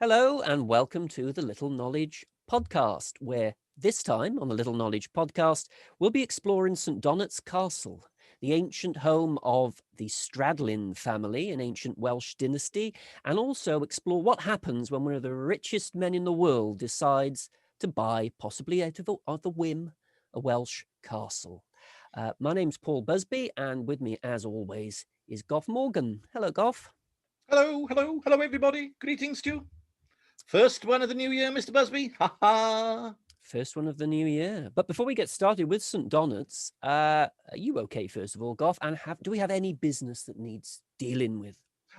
Hello and welcome to the Little Knowledge podcast, where this time on the Little Knowledge podcast, we'll be exploring St. Donets Castle, the ancient home of the Stradlin family, an ancient Welsh dynasty, and also explore what happens when one of the richest men in the world decides to buy, possibly out of the whim, a Welsh castle. My name's Paul Busby, and with me, as always, is Gough Morgan. Hello, Gough. Hello, everybody. Greetings to you. First one of the new year, Mr. Busby. Ha ha. First one of the new year. But before we get started with St. Donets, are you okay, first of all, Gough? And do we have any business that needs dealing with?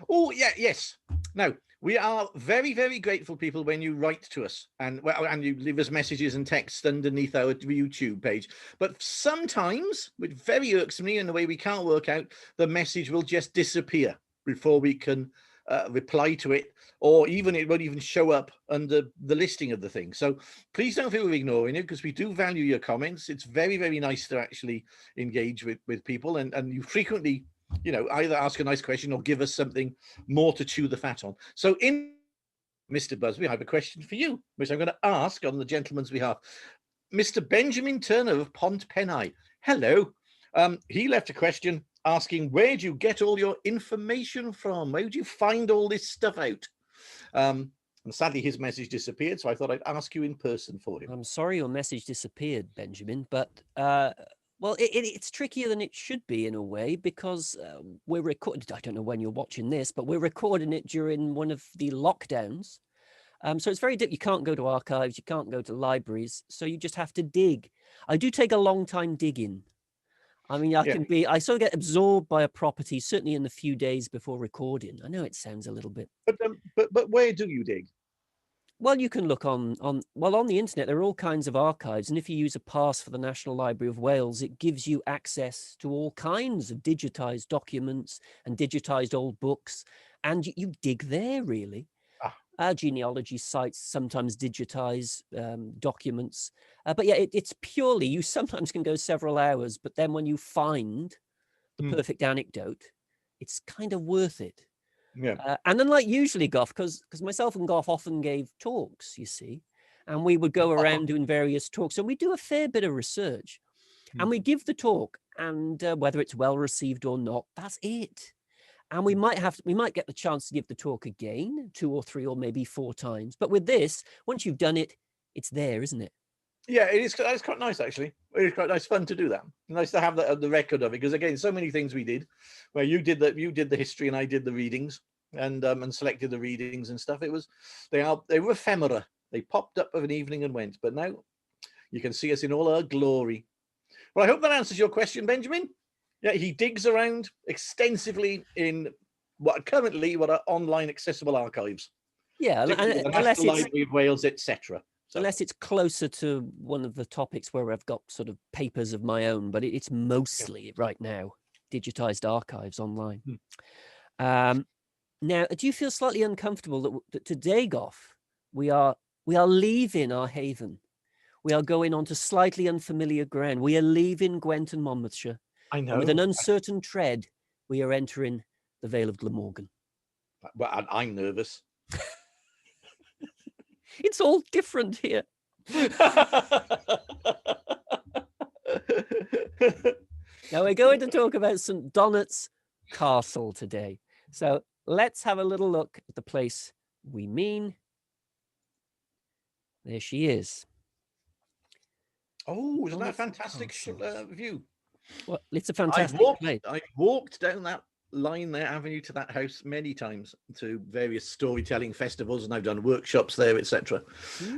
Oh, yeah, yes. Now, we are very, very grateful, people, when you write to us and you leave us messages and texts underneath our YouTube page. But sometimes, which very irks me in the way we can't work out, the message will just disappear before we can reply to it, or even it won't even show up under the listing of the thing. So please don't feel we're ignoring it, because we do value your comments. It's very, very nice to actually engage with people, and you frequently, either ask a nice question or give us something more to chew the fat on. So in Mr. Busby, I have a question for you, which I'm going to ask on the gentleman's behalf. Mr. Benjamin Turner of Pont Pennai. Hello. He left a question asking, where do you get all your information from? Where do you find all this stuff out? And sadly, his message disappeared, so I thought I'd ask you in person for him. I'm sorry your message disappeared, Benjamin, but well, it's trickier than it should be in a way, because we're recording. I don't know when you're watching this, but we're recording it during one of the lockdowns. So it's very difficult. You can't go to archives, you can't go to libraries, so you just have to dig. I do take a long time digging. I mean, I sort of get absorbed by a property, certainly in the few days before recording. I know it sounds a little bit. But where do you dig? Well, you can look on the internet. There are all kinds of archives, and if you use a pass for the National Library of Wales, it gives you access to all kinds of digitized documents and digitized old books, and you dig there, really. Genealogy sites sometimes digitize documents, but yeah, it's purely, you sometimes can go several hours, but then when you find the perfect anecdote, it's kind of worth it. Yeah. And unlike usually, Gough, because myself and Gough often gave talks, you see, and we would go around doing various talks, and we do a fair bit of research, and we give the talk, and whether it's well received or not, that's it. And we might get the chance to give the talk again, 2 or 3 or maybe 4 times. But with this, once you've done it, it's there, isn't it? Yeah, it is. It's quite nice, actually. It is quite nice fun to do that. Nice to have the record of it, because again, so many things we did, where you did the history and I did the readings, and selected the readings and stuff. They were ephemera. They popped up of an evening and went. But now you can see us in all our glory. Well, I hope that answers your question, Benjamin. Yeah, he digs around extensively in what are online accessible archives. Yeah, the National Library of Wales, etc. Unless it's closer to one of the topics where I've got sort of papers of my own, but it's mostly right now digitized archives online. Now, do you feel slightly uncomfortable that today, Gough, we are leaving our haven? We are going on to slightly unfamiliar ground. We are leaving Gwent and Monmouthshire. I know. And with an uncertain tread, we are entering the Vale of Glamorgan. Well, I'm nervous. It's all different here. Now we're going to talk about St. Donets Castle today. So let's have a little look at the place we mean. There she is. Oh, isn't that a fantastic view? Well, it's a fantastic place. I've walked down that line there, avenue to that house many times to various storytelling festivals, and I've done workshops there, etc.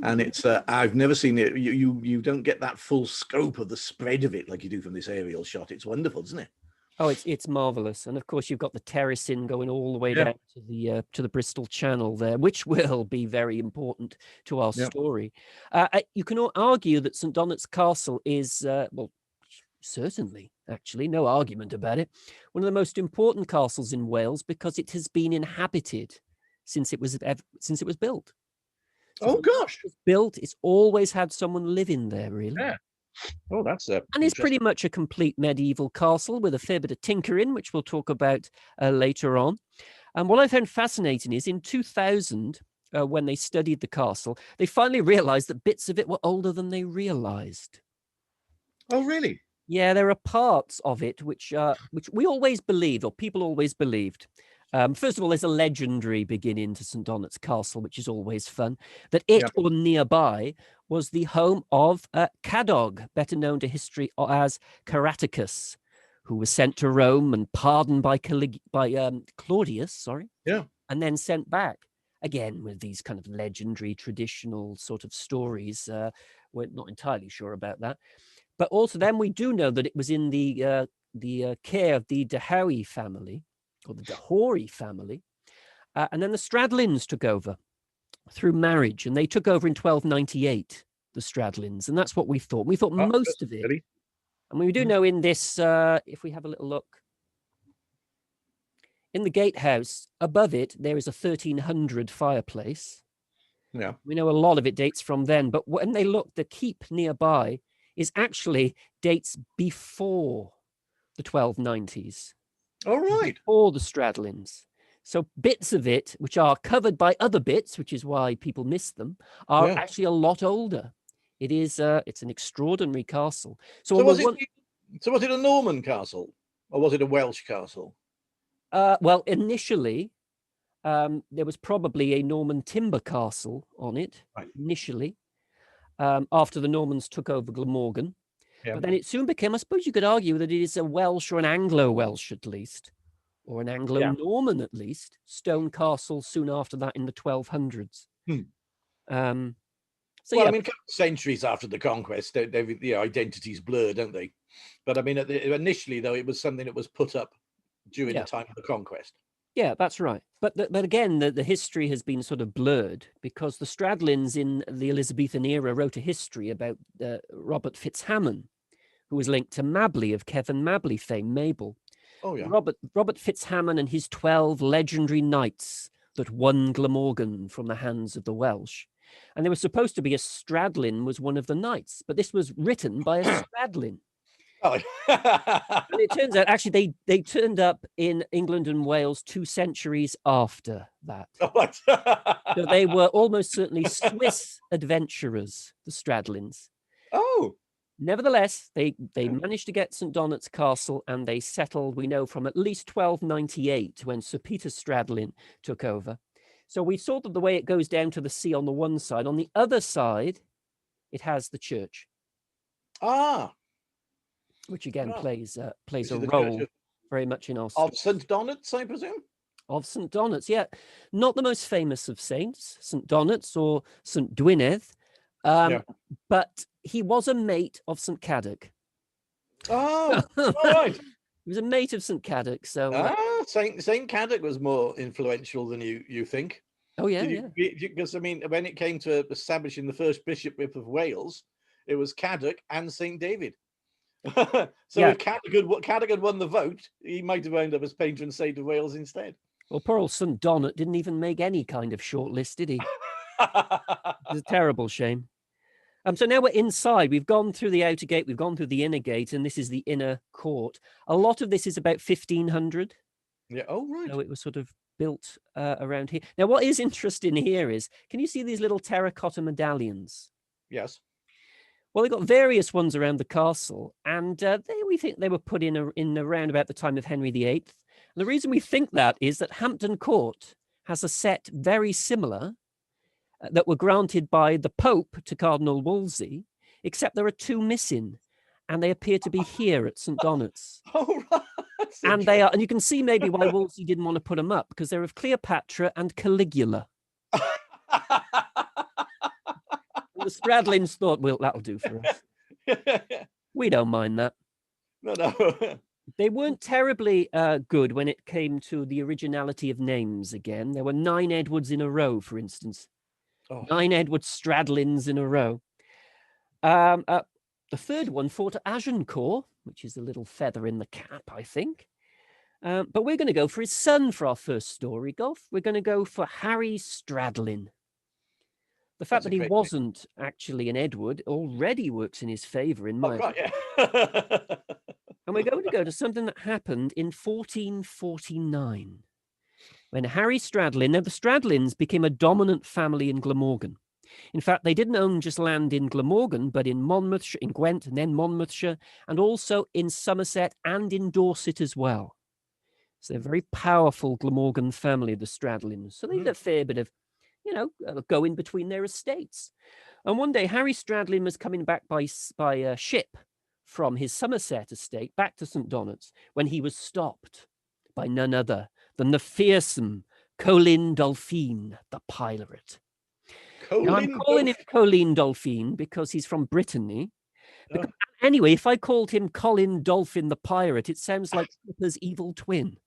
And it's I've never seen it. You don't get that full scope of the spread of it like you do from this aerial shot. It's wonderful, isn't it? Oh, it's marvelous, and of course you've got the terracing going all the way down to the Bristol Channel there, which will be very important to our story. You can argue that St. Donets Castle is certainly, actually, no argument about it, one of the most important castles in Wales, because it has been inhabited since it was built. So gosh, it's built. It's always had someone living there, really. Yeah. Oh, that's and it's pretty much a complete medieval castle with a fair bit of tinkering, which we'll talk about later on. And what I found fascinating is in 2000, when they studied the castle, they finally realized that bits of it were older than they realized. Oh, really? Yeah, there are parts of it which we always believed, or people always believed. First of all, there's a legendary beginning to St. Donet's Castle, which is always fun, that it or nearby was the home of Cadog, better known to history as Caraticus, who was sent to Rome and pardoned by Claudius, and then sent back. Again, with these kind of legendary, traditional sort of stories. We're not entirely sure about that. But also then we do know that it was in the care of the De Howie family, or the De Hory family. And then the Stradlins took over through marriage, and they took over in 1298, the Stradlins. And that's what we thought. We thought most of it. Really? And we do know in this, if we have a little look, in the gatehouse, above it, there is a 1300 fireplace. Yeah. We know a lot of it dates from then. But when they look, the keep nearby is actually dates before the 1290s. All right. Before the Stradlins. So bits of it, which are covered by other bits, which is why people miss them, are actually a lot older. It is, it's an extraordinary castle. So was it a Norman castle, or was it a Welsh castle? Well, initially, there was probably a Norman timber castle on it, initially, after the Normans took over Glamorgan. But then it soon became, I suppose you could argue that it is a Welsh or an Anglo-Welsh at least, or an Anglo-Norman at least, stone castle soon after that in the 1200s. So well, I mean, centuries after the conquest, the identities blur, don't they? But I mean, initially, though, it was something that was put up during the time of the conquest. Yeah, that's right. But again, the history has been sort of blurred because the Stradlins in the Elizabethan era wrote a history about Robert Fitzhamon, who was linked to Mabley of Kevin Mabley fame, Mabel. Oh, yeah. Robert Fitzhamon and his 12 legendary knights that won Glamorgan from the hands of the Welsh. And there was supposed to be a Stradlin was one of the knights, but this was written by a Stradlin. Oh. And it turns out, actually, they turned up in England and Wales 2 centuries after that. So they were almost certainly Swiss adventurers, the Stradlins. Oh. Nevertheless, they managed to get St. Donet's Castle, and they settled, we know, from at least 1298 when Sir Peter Stradlin took over. So we saw that the way it goes down to the sea on the one side. On the other side, it has the church. Ah. Which again plays a role very much in our story. Of St. Donet's, I presume? Of St. Donet's, yeah. Not the most famous of saints, St. Donet's or St. Dwynedd, but he was a mate of St. Cadog. Oh, all right. He was a mate of St. Cadog. So St. Cadog was more influential than you think. Oh, yeah, Because, I mean, when it came to establishing the first bishopric of Wales, it was Cadog and St. David. So if Cadog had won the vote, he might have wound up as patron saint of Wales instead. Well, poor old St. Donet didn't even make any kind of short list, did he? It's a terrible shame. So now we're inside. We've gone through the outer gate, we've gone through the inner gate, and this is the inner court. A lot of this is about 1500. Yeah. Oh, right. So it was sort of built around here. Now, what is interesting here is, can you see these little terracotta medallions? Yes. Well, they've got various ones around the castle, and we think they were put in around about the time of Henry VIII. And the reason we think that is that Hampton Court has a set very similar that were granted by the Pope to Cardinal Wolsey, except there are 2 missing, and they appear to be here at St. Donet's. Oh, right. And they are, and you can see maybe why Wolsey didn't want to put them up, because they're of Cleopatra and Caligula. The Stradlins thought, well, that'll do for us. We don't mind that. No. They weren't terribly good when it came to the originality of names again. There were 9 Edwards in a row, for instance. 9 Edward Stradlins in a row. The third one fought at Agincourt, which is a little feather in the cap, I think. But we're going to go for his son for our first story, Gough. We're going to go for Harry Stradlin. The fact that he wasn't actually an Edward already works in his favour, in my opinion. Yeah. And we're going to go to something that happened in 1449. when Harry Stradlin, now the Stradlins became a dominant family in Glamorgan. In fact, they didn't own just land in Glamorgan, but in Monmouthshire, in Gwent, and then Monmouthshire, and also in Somerset and in Dorset as well. So they're a very powerful Glamorgan family, the Stradlins. So they did a fair bit of, going between their estates. And one day, Harry Stradlin was coming back by ship from his Somerset estate back to St. Donets when he was stopped by none other than the fearsome Colin Dolphin, the pirate. Now, I'm calling him Colin Dolphin because he's from Brittany. Anyway, if I called him Colin Dolphin the pirate, it sounds like Flipper's evil twin.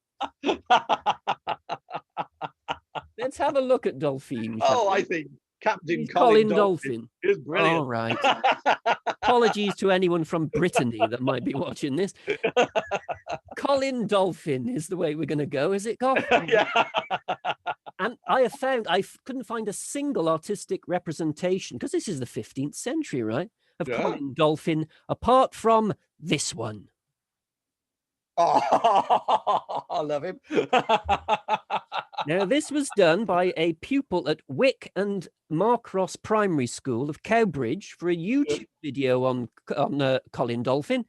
Let's have a look at Dolphin. Oh, I think Captain Colin Dolphin is brilliant. All right. Apologies to anyone from Brittany that might be watching this. Colin Dolphin is the way we're going to go, is it, Gough? Yeah. And I couldn't find a single artistic representation, because this is the 15th century, right, of Colin Dolphin, apart from this one. Oh, I love him. Now, this was done by a pupil at Wick and Marcross Primary School of Cowbridge for a YouTube video on Colin Dolphin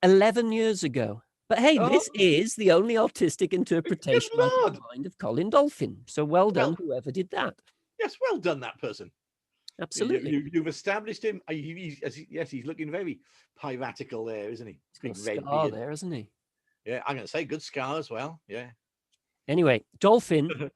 11 years ago. But hey, this is the only artistic interpretation I can find of Colin Dolphin. So well done, whoever did that. Yes, well done, that person. Absolutely. You've established him. Yes, he's looking very piratical there, isn't he? He's got a scar there, isn't he? Yeah, I'm going to say good scar as well. Yeah. Anyway, Dolphin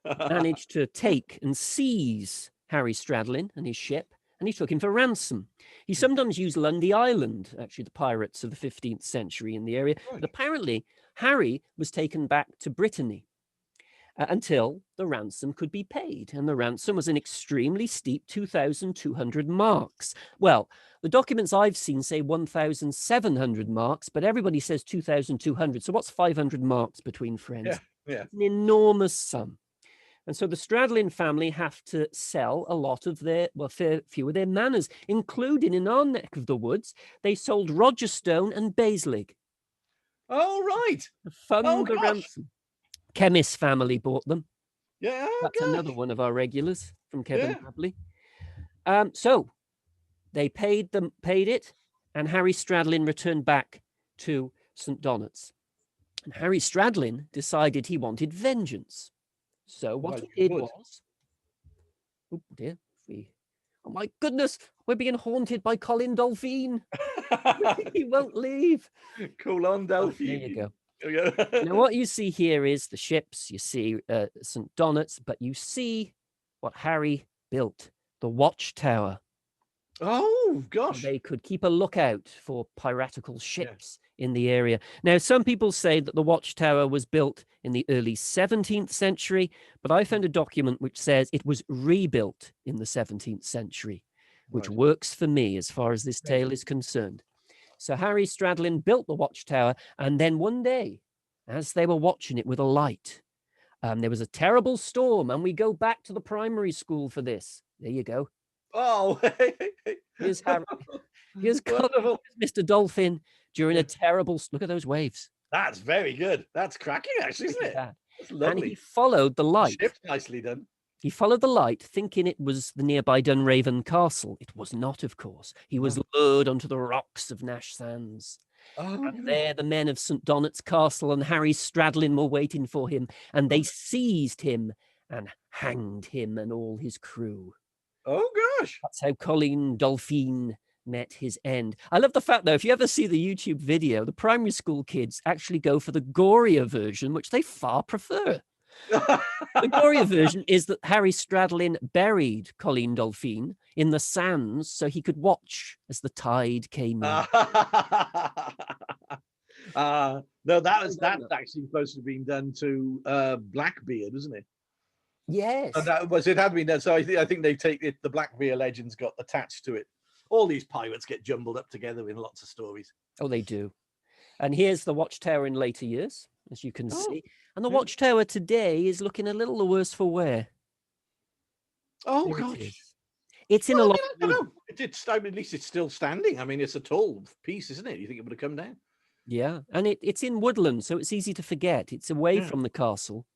managed to take and seize Harry Stradlin and his ship, and he took him for ransom. He sometimes used Lundy Island, actually the pirates of the 15th century in the area. But apparently, Harry was taken back to Brittany until the ransom could be paid. And the ransom was an extremely steep 2,200 marks. Well, the documents I've seen say 1,700 marks, but everybody says 2,200. So what's 500 marks between friends? Yeah. It's an enormous sum. And so the Stradlin family have to sell a lot of their, few of their manors, including in our neck of the woods, they sold Rogerstone and Baselig. Oh, right. To fund the ransom. Chemist family bought them. Yeah, that's another one of our regulars from Kevin Hadley. So they paid it, and Harry Stradlin returned back to St. Donets. And Harry Stradlin decided he wanted vengeance. So what he did was, oh dear, oh my goodness, we're being haunted by Colin Dolphin. He won't leave. Colin Dolphin. There you go. Now, what you see here is the ships. You see St. Donets, but you see what Harry built, the watchtower. Oh, gosh. So they could keep a lookout for piratical ships in the area. Now, some people say that the watchtower was built in the early 17th century, but I found a document which says it was rebuilt in the 17th century, which works for me as far as this tale is concerned. So Harry Stradlin built the watchtower, and then one day, as they were watching it with a light, there was a terrible storm, and we go back to the primary school for this. There you go. Oh, here's Harry. Here's Mr. Dolphin during a terrible. Look at those waves. That's very good. That's cracking, actually, isn't it? That's lovely. And he followed the light. Ship's nicely done. He followed the light, thinking it was the nearby Dunraven Castle. It was not, of course. He was lured onto the rocks of Nash Sands. And there the men of St. Donet's Castle and Harry Stradlin were waiting for him, and they seized him and hanged him and all his crew. Oh, gosh. That's how Colin Dolphin met his end. I love the fact, though, if you ever see the YouTube video, the primary school kids actually go for the gorier version, which they far prefer. The gorier version is that Harry Stradlin buried Colin Dolphin in the sands so he could watch as the tide came in. No, that's actually supposed to have been done to Blackbeard, isn't it? Yes. It had been done. So I think they take it. The Blackbeard legends got attached to it. All these pirates get jumbled up together in lots of stories. Oh, they do. And here's the watchtower in later years, as you can see. And the watchtower today is looking a little worse for wear. Oh, gosh. It's in a lot of wood. At least it's still standing. I mean, it's a tall piece, isn't it? You think it would have come down? Yeah. And it's in woodland, so it's easy to forget. It's away from the castle.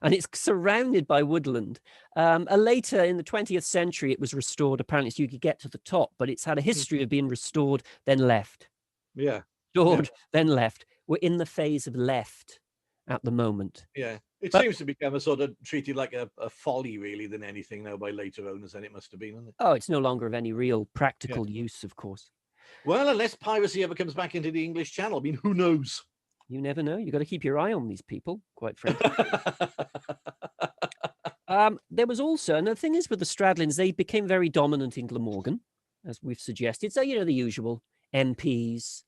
And it's surrounded by woodland. Later in the 20th century, it was restored, apparently, so you could get to the top, but it's had a history of being restored, then left. Yeah. Restored, then left. We're in the phase of left at the moment. Yeah. It But- seems to become a sort of treated like a folly, really, than anything now by later owners than it must have been, hasn't it? Oh, it's no longer of any real practical use, of course. Well, unless piracy ever comes back into the English Channel, I mean, who knows? You never know. You've got to keep your eye on these people, quite frankly. There was also, and the thing is with the Stradlins, they became very dominant in Glamorgan, as we've suggested. So, the usual MPs,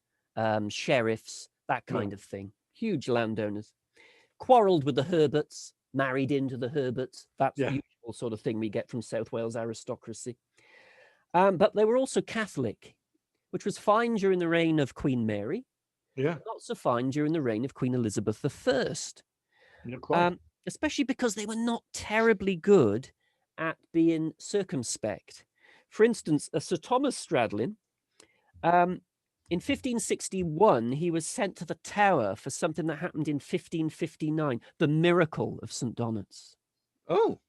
sheriffs, that kind of thing. Huge landowners. Quarrelled with the Herberts, married into the Herberts. That's the usual sort of thing we get from South Wales aristocracy. But they were also Catholic, which was fine during the reign of Queen Mary. Yeah. Not so fine during the reign of Queen Elizabeth I. Especially because they were not terribly good at being circumspect. For instance, Sir Thomas Stradlin, in 1561, he was sent to the Tower for something that happened in 1559, the miracle of St. Donets. Oh.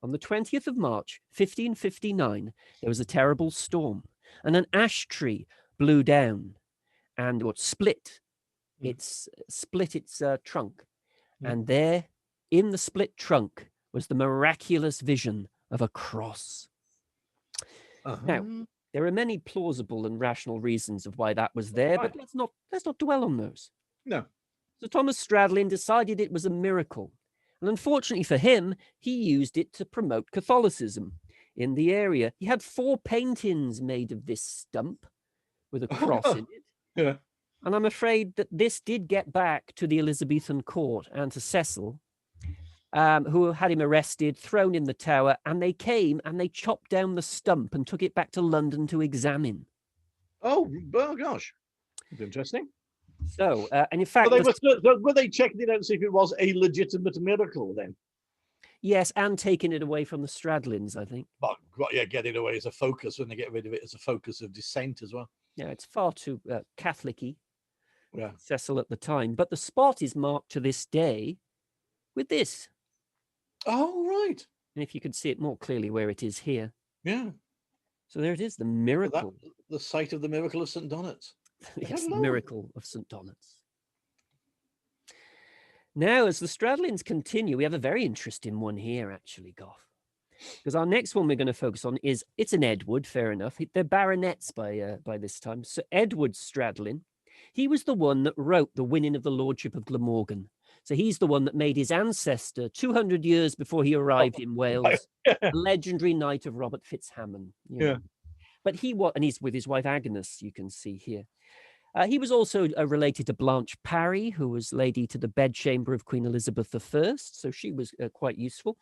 On the 20th of March, 1559, there was a terrible storm, and an ash tree blew down and split its trunk. And there, in the split trunk, was the miraculous vision of a cross. Now, there are many plausible and rational reasons of why that was there, but let's not dwell on those. No. So Thomas Stradlin decided it was a miracle. And unfortunately for him, he used it to promote Catholicism in the area. He had 4 paintings made of this stump with a cross in it. Yeah. And I'm afraid that this did get back to the Elizabethan court and to Cecil, who had him arrested, thrown in the Tower, and they came and they chopped down the stump and took it back to London to examine. Oh gosh. That's interesting. So, and in fact... were they checking it out to see if it was a legitimate miracle then? Yes, and taking it away from the Stradlins, I think. But get it away as a focus when they get rid of it as a focus of dissent as well. Yeah, it's far too Catholic-y. Yeah. Cecil at the time. But the spot is marked to this day with this. Oh, right. And if you could see it more clearly where it is here. Yeah. So there it is, the miracle. The site of the miracle of St. Donets. Yes, the miracle of St. Donets. Now, as the Stradlins continue, we have a very interesting one here, actually, Gough. Because our next one we're going to focus on it's an Edward, fair enough. They're baronets by this time. So Edward Stradlin, he was the one that wrote The Winning of the Lordship of Glamorgan. So he's the one that made his ancestor 200 years before he arrived in Wales, a legendary knight of Robert Fitzhamon. Yeah. But and he's with his wife Agnes, you can see here. He was also related to Blanche Parry, who was lady to the bedchamber of Queen Elizabeth I. So she was quite useful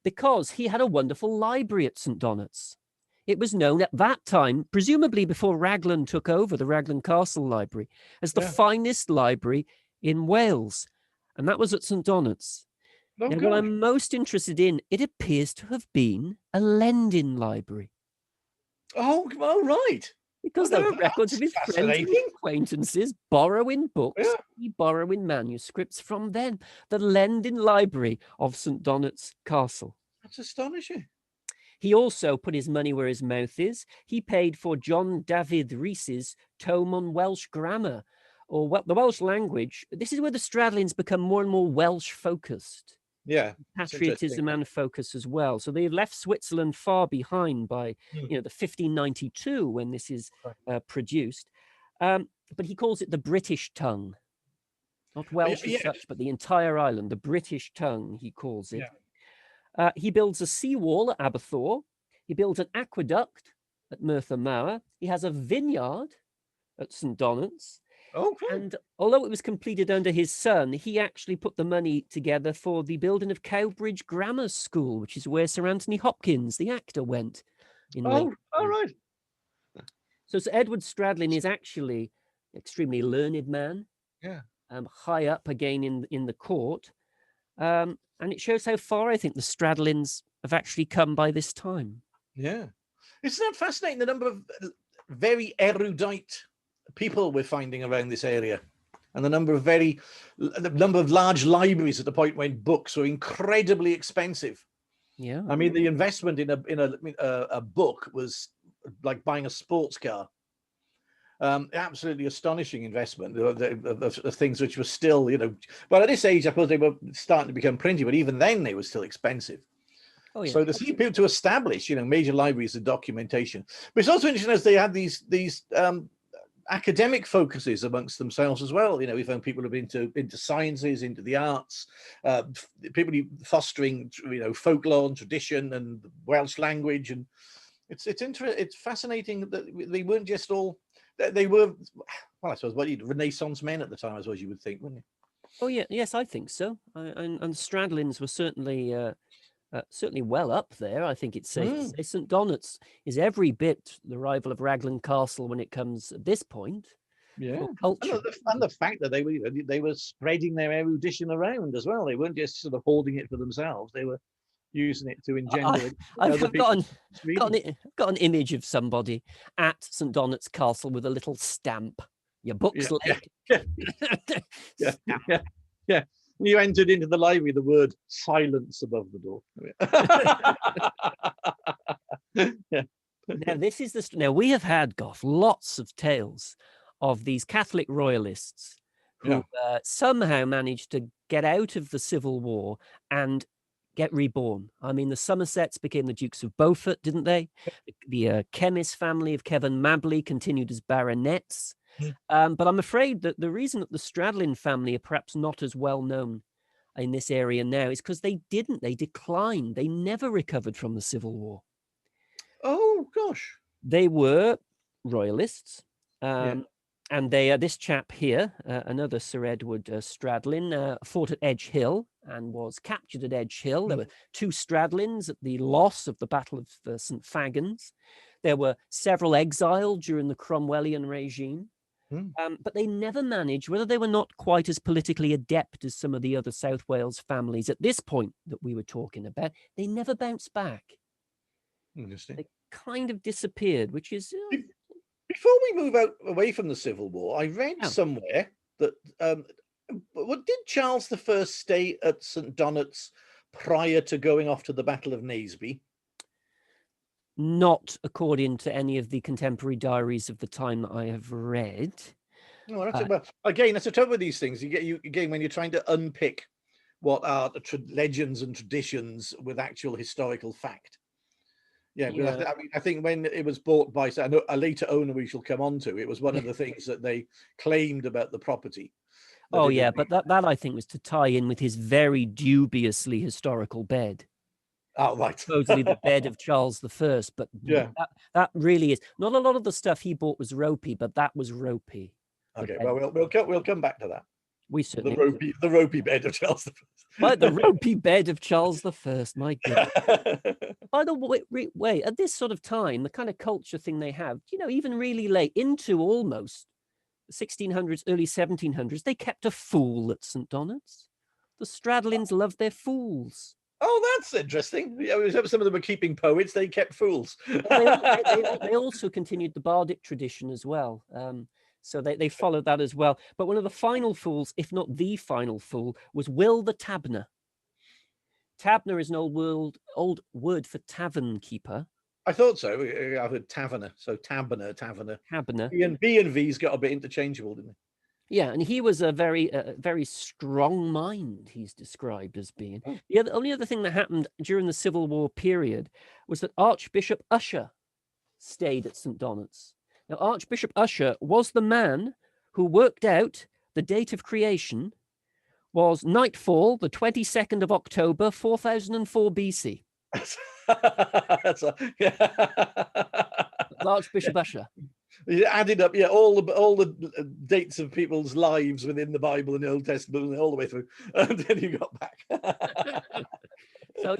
because he had a wonderful library at St. Donets. It was known at that time, presumably before Raglan took over the Raglan Castle Library, as the finest library in Wales. And that was at St. Donets. Oh, now, what I'm most interested in, it appears to have been a lending library. Oh, right. Because there are records of his friends and acquaintances borrowing books, borrowing manuscripts from then. The Lending Library of St. Donets Castle. That's astonishing. He also put his money where his mouth is. He paid for John David Rhys's tome on Welsh grammar, or the Welsh language. This is where the Stradlins become more and more Welsh focused. Yeah, patriotism and focus as well. So they've left Switzerland far behind by, the 1592 when this is produced. But he calls it the British tongue, not Welsh as such, but the entire island, the British tongue, he calls it. Yeah. He builds a seawall at Aberthaw. He builds an aqueduct at Merthyr Mawr. He has a vineyard at St. Donets. Okay. And although it was completed under his son, he actually put the money together for the building of Cowbridge Grammar School, which is where Sir Anthony Hopkins, the actor, went. All right. So Sir Edward Stradlin is actually an extremely learned man. Yeah. High up again in the court. And it shows how far I think the Stradlins have actually come by this time. Yeah. Isn't that fascinating, the number of very erudite people we're finding around this area? And the number of large libraries at the point when books were incredibly expensive. Yeah. I mean, the investment in a book was like buying a sports car. Absolutely astonishing investment of things which were still, well, at this age, I suppose they were starting to become printed, but even then they were still expensive. Oh, yeah. So to see people to establish, major libraries of documentation. But it's also interesting as they had these academic focuses amongst themselves as well. We found people who've been into sciences, into the arts, people fostering, folklore and tradition and Welsh language. And it's fascinating that they weren't just all, they were, well, I suppose, Renaissance men at the time, I suppose you would think, wouldn't you? Oh, yeah. Yes, I think so. And Stradlins were certainly well up there. I think it's safe to say St. Donets is every bit the rival of Raglan Castle when it comes at this point. Yeah, culture. And the fact that they were spreading their erudition around as well. They weren't just sort of holding it for themselves. They were using it to engender. I've got an image of somebody at St. Donet's Castle with a little stamp. Your book's late. Yeah. You entered into the library the word silence above the door. Yeah. Now we have had, Gough, lots of tales of these Catholic royalists who somehow managed to get out of the Civil War and get reborn. I mean, the Somersets became the Dukes of Beaufort, didn't they? The Kemys family of Kevin Mabley continued as baronets. But I'm afraid that the reason that the Stradlin family are perhaps not as well known in this area now is because they declined. They never recovered from the Civil War. Oh, gosh. They were royalists. And this chap here, another Sir Edward Stradlin, fought at Edge Hill and was captured at Edge Hill. There were 2 Stradlins at the loss of the Battle of St. Fagans. There were several exiled during the Cromwellian regime. But they never managed, whether they were not quite as politically adept as some of the other South Wales families at this point that we were talking about, they never bounced back. Interesting. They kind of disappeared, which is... Before we move away from the Civil War, I read somewhere that did Charles I stay at St. Donet's prior to going off to the Battle of Naseby? Not according to any of the contemporary diaries of the time that I have read. No, again, that's the trouble with these things. Again, when you're trying to unpick what are the legends and traditions with actual historical fact. Yeah, I think when it was bought by a later owner we shall come on to, it was one of the things that they claimed about the property. Oh, yeah, but that I think was to tie in with his very dubiously historical bed. Oh, right. Supposedly the bed of Charles I, but that really is not a lot of the stuff he bought was ropey, but that was ropey. Okay, well, we'll come back to that. We certainly the ropey bed of Charles I. Right, the ropey bed of Charles I. My goodness. By the way, at this sort of time, the kind of culture thing they have, even really late into almost the 1600s, early 1700s, they kept a fool at St. Donet's. The Stradlins loved their fools. Oh, that's interesting. Yeah, some of them were keeping poets. They kept fools. They also continued the bardic tradition as well. So they followed that as well. But one of the final fools, if not the final fool, was Will the Tabner. Tabner is an old word for tavern keeper. I thought so. I heard taverner. So taverner. Taverner. B and V's got a bit interchangeable, didn't they? Yeah, and he was a very strong mind, he's described as being. The only other thing that happened during the Civil War period was that Archbishop Usher stayed at St. Donet's. Now, Archbishop Usher was the man who worked out the date of creation was nightfall, the 22nd of October, 4004 BC. Archbishop Usher. You added up, all the dates of people's lives within the Bible and the Old Testament, all the way through, and then you got back. So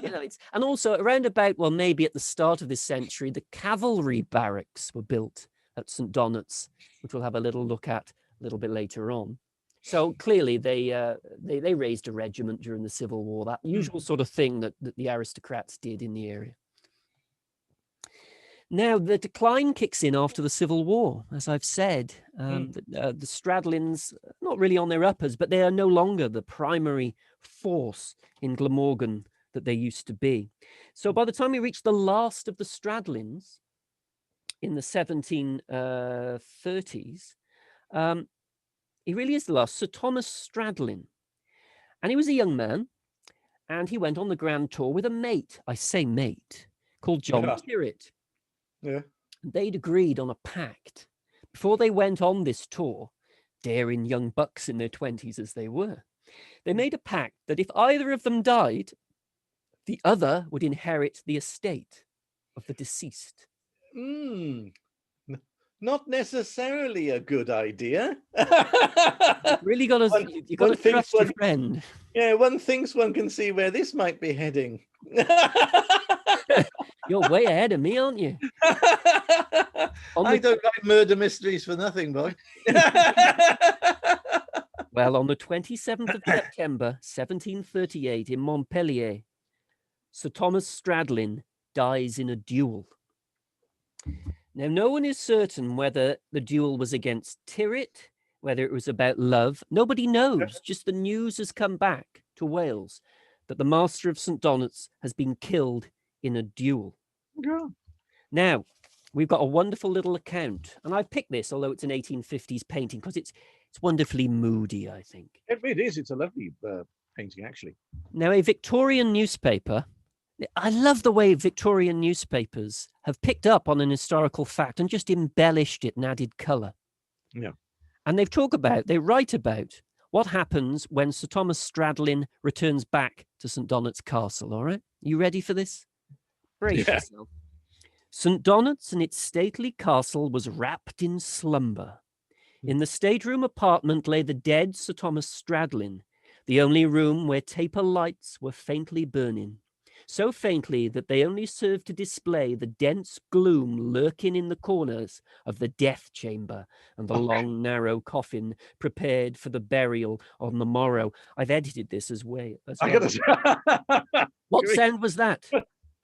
and also around about, well, maybe at the start of this century, the cavalry barracks were built at St. Donet's, which we'll have a little look at a little bit later on. So clearly, they raised a regiment during the Civil War, that usual sort of thing that the aristocrats did in the area. Now, the decline kicks in after the Civil War, as I've said. Mm. The Stradlins, not really on their uppers, but they are no longer the primary force in Glamorgan that they used to be. So by the time we reach the last of the Stradlins in the 1730s, he really is the last, Sir Thomas Stradlin. And he was a young man, and he went on the grand tour with a mate, I say mate, called John Yeah. Tyrwhitt. Yeah. They'd agreed on a pact before they went on this tour, daring young bucks in their 20s as they were. They made a pact that if either of them died, the other would inherit the estate of the deceased. Mm. Not necessarily a good idea. You've really got to, you've got to trust your friend. Yeah, one thinks one can see where this might be heading. You're way ahead of me, aren't you? I don't write murder mysteries for nothing, boy. Well, on the 27th of September, 1738, in Montpellier, Sir Thomas Stradlin dies in a duel. Now, no one is certain whether the duel was against Tyrwhitt, whether it was about love. Nobody knows. Just the news has come back to Wales that the Master of St. Donets has been killed in a duel. Yeah. Now, we've got a wonderful little account, and I've picked this, although it's an 1850s painting, because it's wonderfully moody, I think. It is. It's a lovely painting, actually. Now, a Victorian newspaper, I love the way Victorian newspapers have picked up on an historical fact and just embellished it and added colour. Yeah. And they write about what happens when Sir Thomas Stradlin returns back to St. Donet's Castle, all right? You ready for this? Brace yourself. St. Donet's and its stately castle was wrapped in slumber. In the stateroom apartment lay the dead Sir Thomas Stradlin, the only room where taper lights were faintly burning, so faintly that they only served to display the dense gloom lurking in the corners of the death chamber and the long, narrow coffin prepared for the burial on the morrow. I've edited this as well. What sound was that?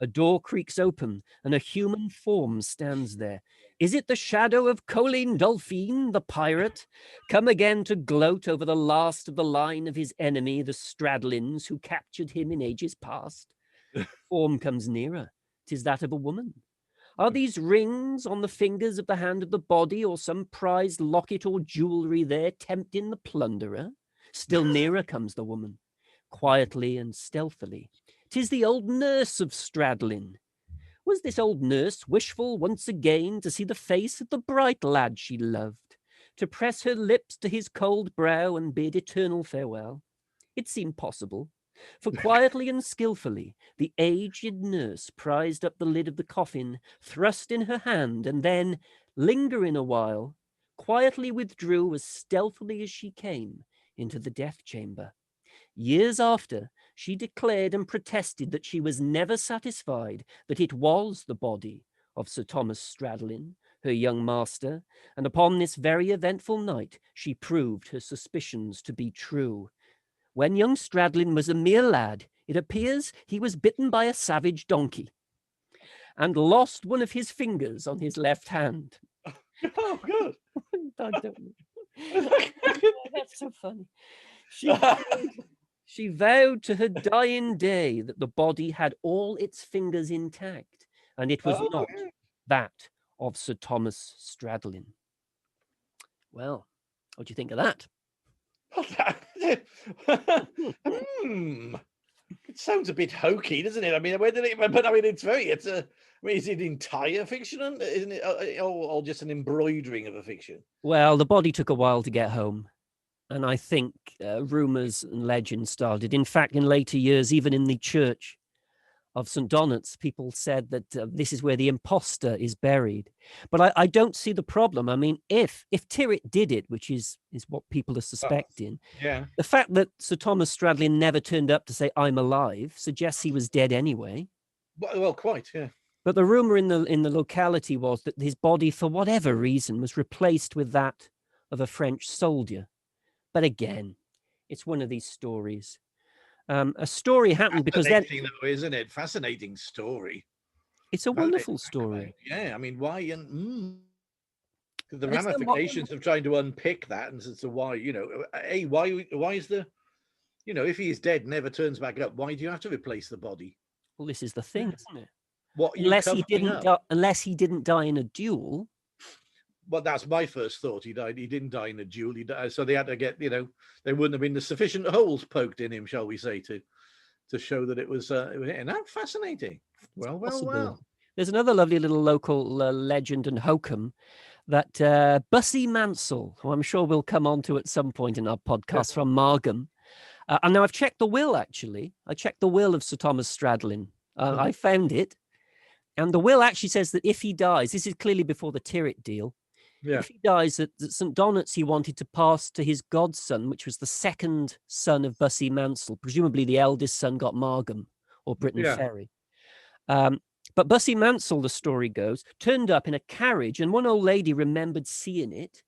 A door creaks open, and a human form stands there. Is it the shadow of Colleen Dolphine, the pirate, come again to gloat over the last of the line of his enemy, the Stradlins, who captured him in ages past? Form comes nearer. 'Tis that of a woman. Are these rings on the fingers of the hand of the body, or some prized locket or jewelry there tempting the plunderer? Still nearer comes the woman, quietly and stealthily. 'Tis the old nurse of Stradlin. Was this old nurse wishful once again to see the face of the bright lad she loved, to press her lips to his cold brow and bid eternal farewell? It seemed possible, for quietly and skilfully the aged nurse prized up the lid of the coffin, thrust in her hand, and then, lingering a while, quietly withdrew as stealthily as she came into the death chamber. Years after, she declared and protested that she was never satisfied that it was the body of Sir Thomas Stradlin, her young master, and upon this very eventful night she proved her suspicions to be true. When young Stradlin was a mere lad, it appears he was bitten by a savage donkey and lost one of his fingers on his left hand. Oh, good. I don't know. That's so funny. She vowed to her dying day that the body had all its fingers intact, and it was not that of Sir Thomas Stradlin. Well, what do you think of that? It sounds a bit hokey, doesn't it? I mean, where did it? But I mean, it's I mean, is it entire fiction, isn't it, or just an embroidering of a fiction? Well, the body took a while to get home. And I think rumours and legends started. In fact, in later years, even in the church of St. Donets, people said that this is where the imposter is buried. But I don't see the problem. I mean, if Tyrwhitt did it, which is what people are suspecting, the fact that Sir Thomas Stradlin never turned up to say, "I'm alive," suggests he was dead anyway. Well, quite, yeah. But the rumour in the locality was that his body, for whatever reason, was replaced with that of a French soldier. But again, it's one of these stories. A story happened because then, though, isn't it? Fascinating story. It's a wonderful story. Yeah, I mean, why and the And it's ramifications of trying to unpick that and as to why, why is the, if he is dead, never turns back up, why do you have to replace the body? well, this is the thing, isn't it? What are you covering up? Unless he didn't die in a duel. Well, that's my first thought. He didn't die in a duel. He died, so they had to get, there wouldn't have been the sufficient holes poked in him, shall we say, to show that it was and that's fascinating. Well. There's another lovely little local legend and hokum that Bussy Mansell, who I'm sure we'll come on to at some point in our podcast, from Margam. And now I've checked the will, actually. I checked the will of Sir Thomas Stradlin. I found it. And the will actually says that if he dies, this is clearly before the Tyrwhitt deal, if he dies, that St. Donets he wanted to pass to his godson, which was the second son of Bussy Mansell. Presumably the eldest son got Margam or Britain Ferry. But Bussy Mansell, the story goes, turned up in a carriage, and one old lady remembered seeing it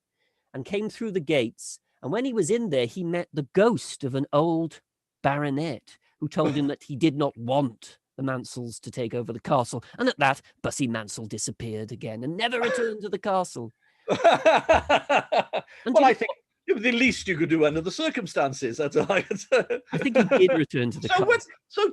and came through the gates. And when he was in there, he met the ghost of an old baronet who told him that he did not want the Mansells to take over the castle. And at that, Bussy Mansell disappeared again and never returned to the castle. Well, I think the least you could do under the circumstances. That's all I could say. I think he did return to the castle. So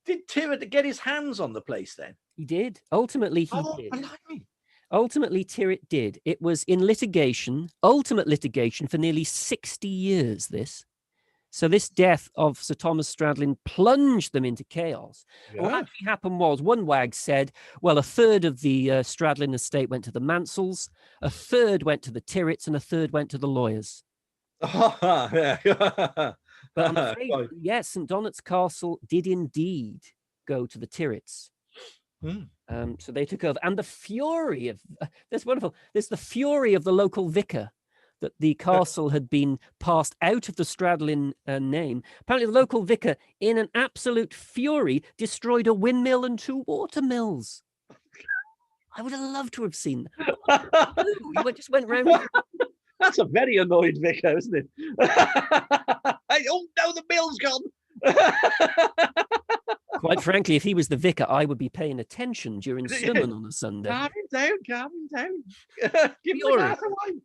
did Tyrwhitt get his hands on the place then? He did. Ultimately, he did. Blimey. Ultimately, Tyrwhitt did. It was in litigation, ultimate litigation, for nearly 60 years, this. So this death of Sir Thomas Stradlin plunged them into chaos. Yeah. What actually happened was, one wag said, well, a third of the Stradlin estate went to the Mansells, a third went to the Tyrwhitts, and a third went to the lawyers. But I'm afraid, yes, St. Donets Castle did indeed go to the Tyrwhitts. So they took over. And the fury of, that's wonderful, there's the fury of the local vicar, that the castle had been passed out of the Stradlin name. Apparently the local vicar, in an absolute fury, destroyed a windmill and 2 water mills. I would have loved to have seen that. You just went round. That's a very annoyed vicar, isn't it? Oh no, the mill's gone. Quite frankly, if he was the vicar, I would be paying attention during sermon on a Sunday. Calm him down. Give me a glass of wine.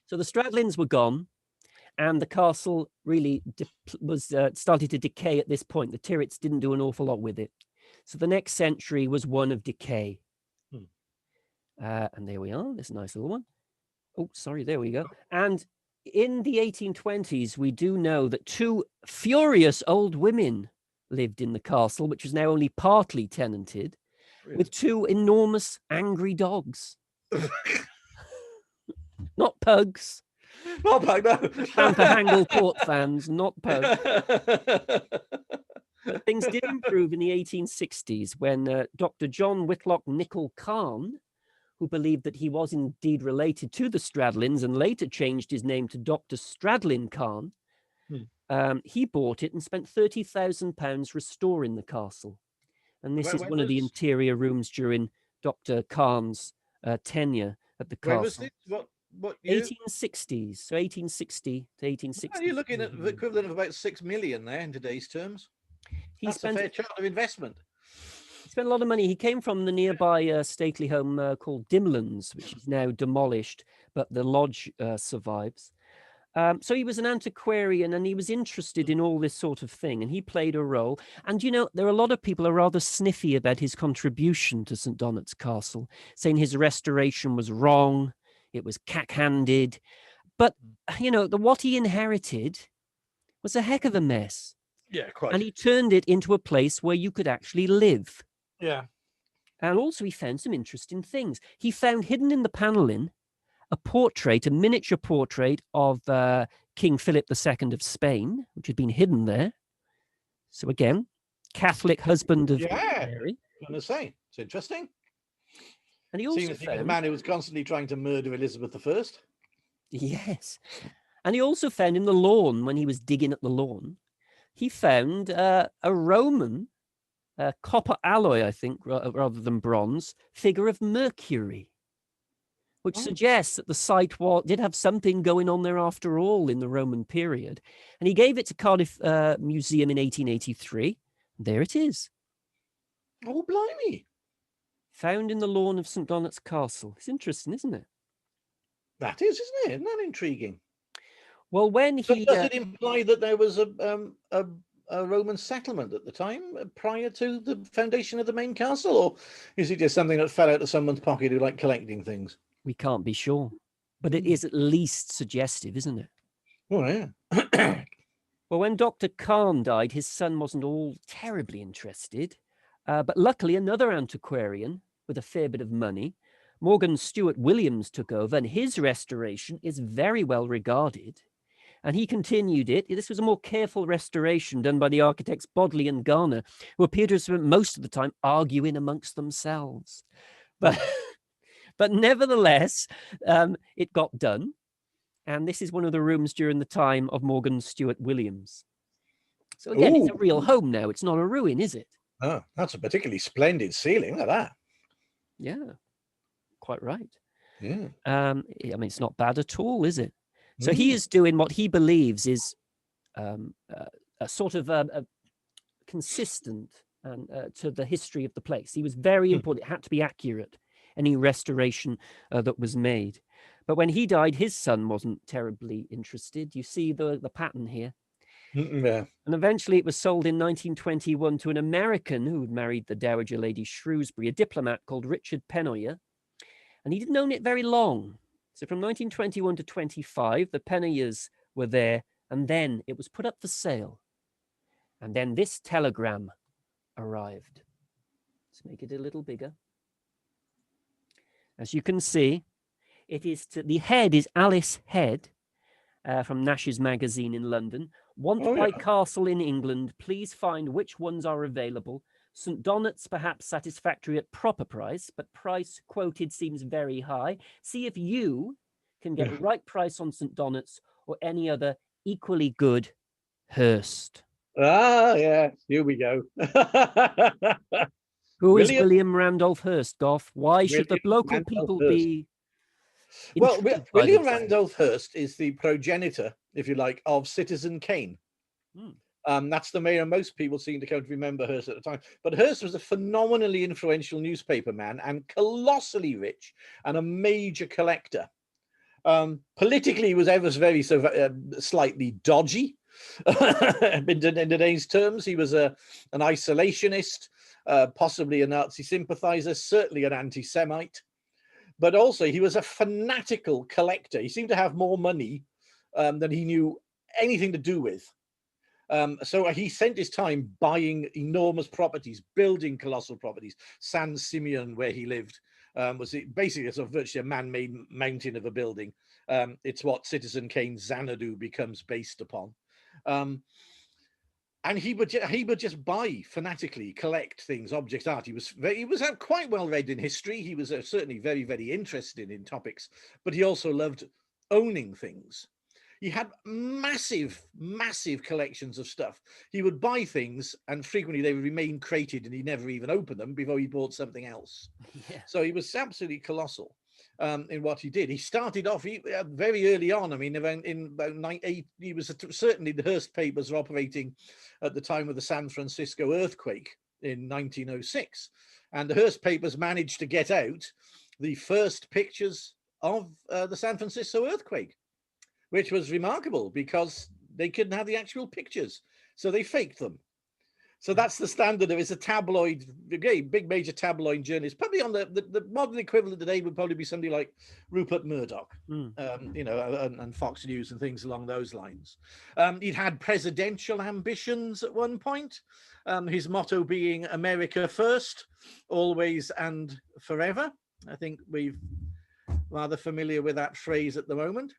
So the Stradlins were gone, and the castle really was started to decay at this point. The Tyrwhitts didn't do an awful lot with it. So the next century was one of decay. And there we are, this nice little one. Oh, sorry, there we go. And in the 1820s, we do know that 2 furious old women lived in the castle, which was now only partly tenanted, with 2 enormous angry dogs. Not pugs. Not pug, no. Hamper-Hangle Court fans, not pugs. But things did improve in the 1860s when Dr. John Whitlock Nicol Khan, who believed that he was indeed related to the Stradlins and later changed his name to Dr. Stradlin Khan, he bought it and spent £30,000 restoring the castle. And this is one of the interior rooms during Dr. Khan's tenure at the castle. Where was it? What year? 1860s, so 1860 to 1860. Well, you're looking at the equivalent of about 6 million there in today's terms. That's a fair chunk of investment. He spent a lot of money. He came from the nearby stately home called Dimlands, which is now demolished, but the lodge survives. So he was an antiquarian and he was interested in all this sort of thing, and he played a role. And, there are a lot of people who are rather sniffy about his contribution to St. Donets Castle, saying his restoration was wrong, it was cack-handed. But, what he inherited was a heck of a mess. Yeah, quite. And he turned it into a place where you could actually live. Yeah. And also he found some interesting things. He found hidden in the panelling a miniature portrait of King Philip II of Spain, which had been hidden there. So again, Catholic husband of Mary. I'm going to say, it's interesting. And he also found a man who was constantly trying to murder Elizabeth I. Yes. And he also found in the lawn, when he was digging at the lawn, he found a Roman copper alloy, I think, rather than bronze, figure of Mercury, which suggests that the site did have something going on there after all in the Roman period. And he gave it to Cardiff Museum in 1883. There it is. Oh, blimey. Found in the lawn of St. Donet's Castle. It's interesting, isn't it? That is, isn't it? Isn't that intriguing? Well, when So he does it imply that there was a Roman settlement at the time prior to the foundation of the main castle, or is it just something that fell out of someone's pocket who liked collecting things? we can't be sure, but it is at least suggestive, isn't it? Oh, yeah. Well, when Dr. Khan died, his son wasn't all terribly interested, but luckily another antiquarian with a fair bit of money, Morgan Stewart Williams, took over, and his restoration is very well regarded. And he continued it. This was a more careful restoration done by the architects Bodley and Garner, who appear to have spent most of the time arguing amongst themselves. But, but nevertheless, it got done. And this is one of the rooms during the time of Morgan Stewart Williams. So again, it's a real home now. It's not a ruin, is it? Oh, that's a particularly splendid ceiling. Look at that. Yeah, quite right. Yeah. I mean, it's not bad at all, is it? So he is doing what he believes is a sort of a consistent to the history of the place. He was very important. It had to be accurate, any restoration that was made. But when he died, his son wasn't terribly interested. You see the pattern here. Yeah. And eventually it was sold in 1921 to an American who had married the Dowager Lady Shrewsbury, a diplomat called Richard Pennoyer. And he didn't own it very long. So from 1921 to 25, the Pennoyers were there, and then it was put up for sale. And then this telegram arrived. Let's make it a little bigger. As you can see, it is the head is Alice Head from Nash's magazine in London. Want to buy castle in England. Please find which ones are available. St. Donet's perhaps satisfactory at proper price, but price quoted seems very high. See if you can get right price on St. Donet's or any other equally good Hurst. Ah, yeah. Here we go. Who is William Randolph Hearst, Gough? Why should the local Randolph people Hearst. be Well, William Randolph Hearst is the progenitor, if you like, of Citizen Kane. That's the mayor most people seem to come to remember Hearst at the time. But Hearst was a phenomenally influential newspaper man and colossally rich and a major collector. Politically, he was ever very slightly dodgy. In today's terms, he was an isolationist, possibly a Nazi sympathizer, certainly an anti-Semite. But also, he was a fanatical collector. He seemed to have more money than he knew anything to do with. So he spent his time buying enormous properties, building colossal properties. San Simeon, where he lived, was basically a sort of virtually a man-made mountain of a building. It's what Citizen Kane's Xanadu becomes based upon. And he would just buy fanatically, collect things, objects, art. He was quite well read in history. He was certainly very, very interested in topics, but he also loved owning things. He had massive, massive collections of stuff. He would buy things, and frequently they would remain crated, and he never even opened them before he bought something else. Yeah. So he was absolutely colossal in what he did. He started off very early on. I mean, in about he was certainly the Hearst papers were operating at the time of the San Francisco earthquake in 1906, and the Hearst papers managed to get out the first pictures of the San Francisco earthquake, which was remarkable because they couldn't have the actual pictures, so they faked them. So that's the standard of it's a tabloid, big major tabloid journalist. Probably on the modern equivalent today would probably be somebody like Rupert Murdoch, and Fox News and things along those lines. He'd had presidential ambitions at one point. His motto being "America first, always and forever." I think we're rather familiar with that phrase at the moment.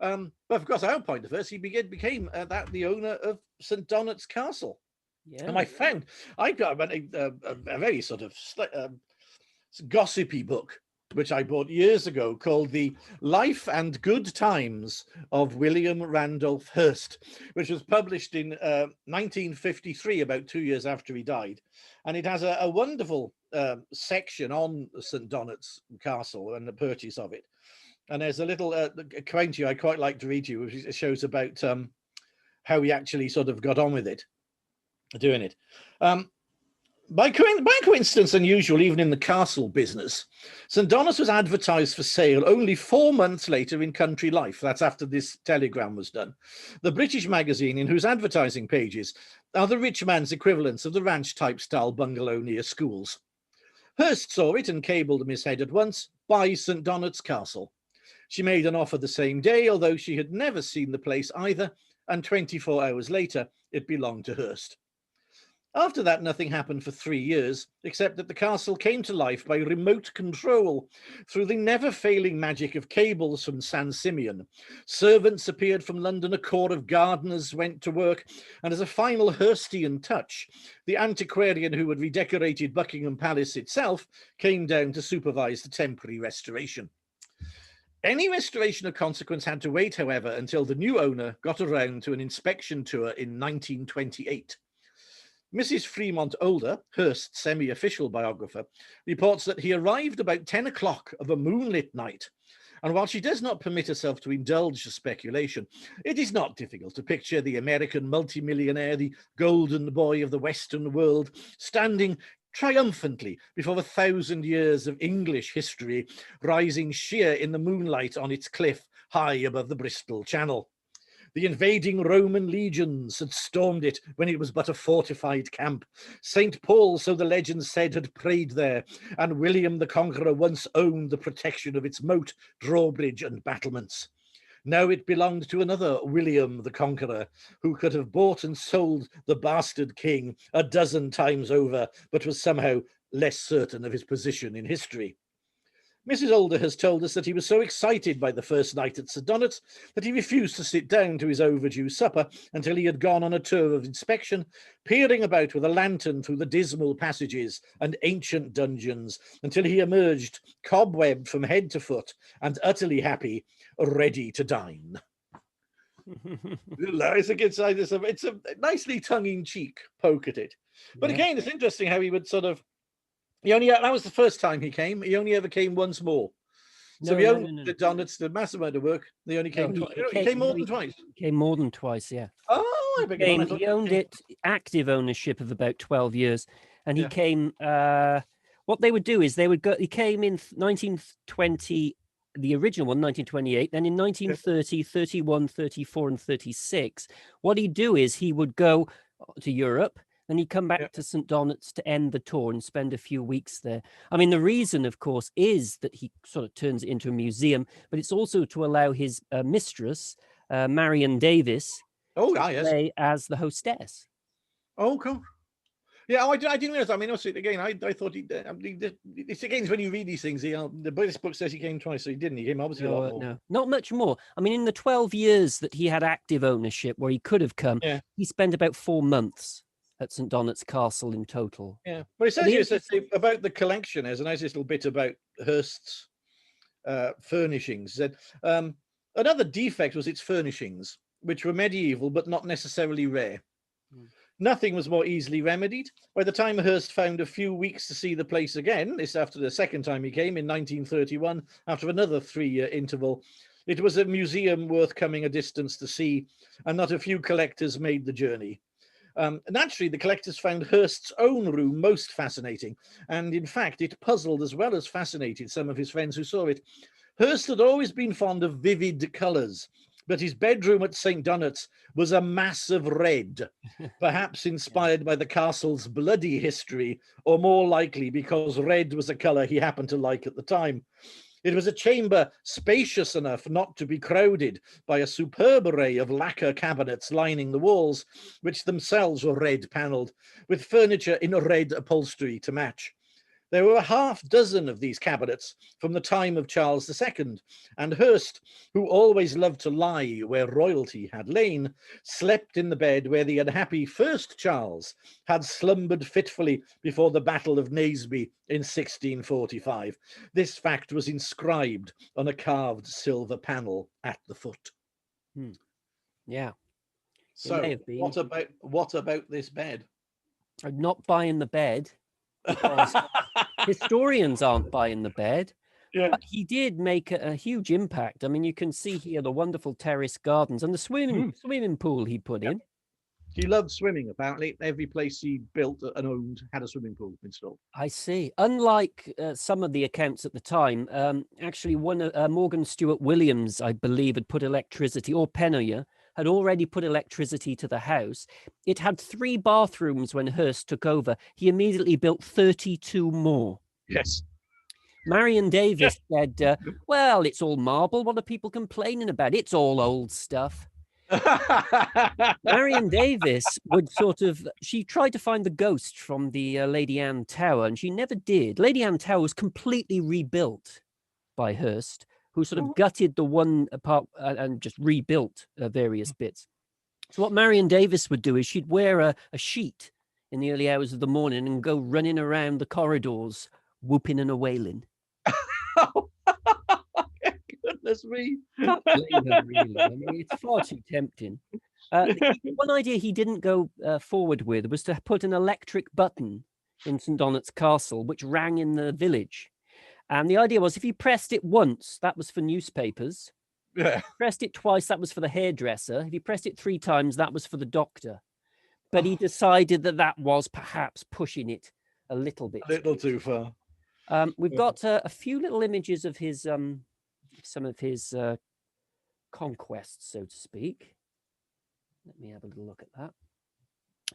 But of course, our point of this, he became the owner of St. Donet's Castle. Yeah. And I got a very sort of gossipy book, which I bought years ago, called The Life and Good Times of William Randolph Hearst, which was published in 1953, about 2 years after he died. And it has a wonderful section on St. Donet's Castle and the purchase of it. And there's a little account here I quite like to read to you, which shows about how he actually sort of got on with it, doing it. By coincidence unusual, even in the castle business, St. Donets was advertised for sale only 4 months later in Country Life. That's after this telegram was done. The British magazine in whose advertising pages are the rich man's equivalents of the ranch-type style bungalow near schools. Hurst saw it and cabled Miss Head at once, buy St. Donets Castle. She made an offer the same day, although she had never seen the place either, and 24 hours later, it belonged to Hurst. After that, nothing happened for 3 years, except that the castle came to life by remote control through the never-failing magic of cables from San Simeon. Servants appeared from London, a corps of gardeners went to work, and as a final Hurstian touch, the antiquarian who had redecorated Buckingham Palace itself came down to supervise the temporary restoration. Any restoration of consequence had to wait, however, until the new owner got around to an inspection tour in 1928. Mrs. Fremont Older, Hurst's semi-official biographer, reports that he arrived about 10 o'clock of a moonlit night, and while she does not permit herself to indulge the speculation, it is not difficult to picture the American multimillionaire, the golden boy of the Western world, standing triumphantly before 1,000 years of English history, rising sheer in the moonlight on its cliff high above the Bristol Channel. The invading Roman legions had stormed it when it was but a fortified camp. St. Paul, so the legends said, had prayed there, and William the Conqueror once owned the protection of its moat, drawbridge, and battlements. Now it belonged to another William the Conqueror, who could have bought and sold the bastard king a dozen times over, but was somehow less certain of his position in history. Mrs. Older has told us that he was so excited by the first night at St. Donets that he refused to sit down to his overdue supper until he had gone on a tour of inspection, peering about with a lantern through the dismal passages and ancient dungeons until he emerged cobwebbed from head to foot and utterly happy, ready to dine. I think it's a nicely tongue-in-cheek poke at it. But again, it's interesting how he would sort of, that was the first time he came. He only ever came once more. So he owned the Donets, the massive amount of work. They only came twice. He came more than twice. He came more than twice, yeah. Oh, I beg your pardon. He owned it, active ownership of about 12 years. And he came, what they would do is he came in 1920, the original one, 1928. Then in 1930, 31, 34, and 36, what he'd do is he would go to Europe, and he'd come back to St. Donets to end the tour and spend a few weeks there. I mean, the reason, of course, is that he sort of turns it into a museum, but it's also to allow his mistress, Marion Davis, to play as the hostess. Oh, cool. Yeah, I didn't realize. I mean, also, again, I thought it's again, when you read these things, the British book says he came twice, so he didn't. He came obviously a lot more. No, not much more. I mean, in the 12 years that he had active ownership where he could have come, he spent about 4 months at St. Donets Castle in total. Yeah, but it says about the collection. There's a nice little bit about Hurst's furnishings. That another defect was its furnishings, which were medieval but not necessarily rare. Nothing was more easily remedied. By the time Hearst found a few weeks to see the place again, this after the second time he came in 1931, after another 3-year interval, it was a museum worth coming a distance to see, and not a few collectors made the journey. Naturally, the collectors found Hurst's own room most fascinating, and in fact, it puzzled as well as fascinated some of his friends who saw it. Hurst had always been fond of vivid colours, but his bedroom at St. Donets was a mass of red, perhaps inspired by the castle's bloody history, or more likely because red was a colour he happened to like at the time. It was a chamber spacious enough not to be crowded by a superb array of lacquer cabinets lining the walls, which themselves were red panelled, with furniture in red upholstery to match. There were 6 of these cabinets from the time of Charles II, and Hurst, who always loved to lie where royalty had lain, slept in the bed where the unhappy first Charles had slumbered fitfully before the Battle of Naseby in 1645. This fact was inscribed on a carved silver panel at the foot. Yeah. So what about this bed? I'm not buying the bed. Because historians aren't buying the bed. But he did make a huge impact. I mean, you can see here the wonderful terrace gardens and the swimming pool he put in. He loved swimming, apparently. Every place he built and owned had a swimming pool installed. I see. Unlike some of the accounts at the time, actually, one Morgan Stewart Williams, I believe, had put electricity, or Pennoyer had already put electricity to the house. It had 3 bathrooms when Hearst took over. He immediately built 32 more. Yes. Marion Davis said, well, it's all marble. What are people complaining about? It's all old stuff. Marion Davis would she tried to find the ghost from the Lady Anne Tower, and she never did. Lady Anne Tower was completely rebuilt by Hearst, who sort of gutted the one part and just rebuilt various bits. So what Marion Davis would do is she'd wear a sheet in the early hours of the morning and go running around the corridors, whooping and a wailing. Goodness me. Can't blame her, really. I mean, it's far too tempting. One idea he didn't go forward with was to put an electric button in St. Donet's Castle, which rang in the village. And the idea was if you pressed it once, that was for newspapers. Yeah. If you pressed it twice, that was for the hairdresser. If you pressed it 3 times, that was for the doctor. But he decided that was perhaps pushing it a little bit. A little too far. We've got a few little images of his some of his conquests, so to speak. Let me have a little look at that.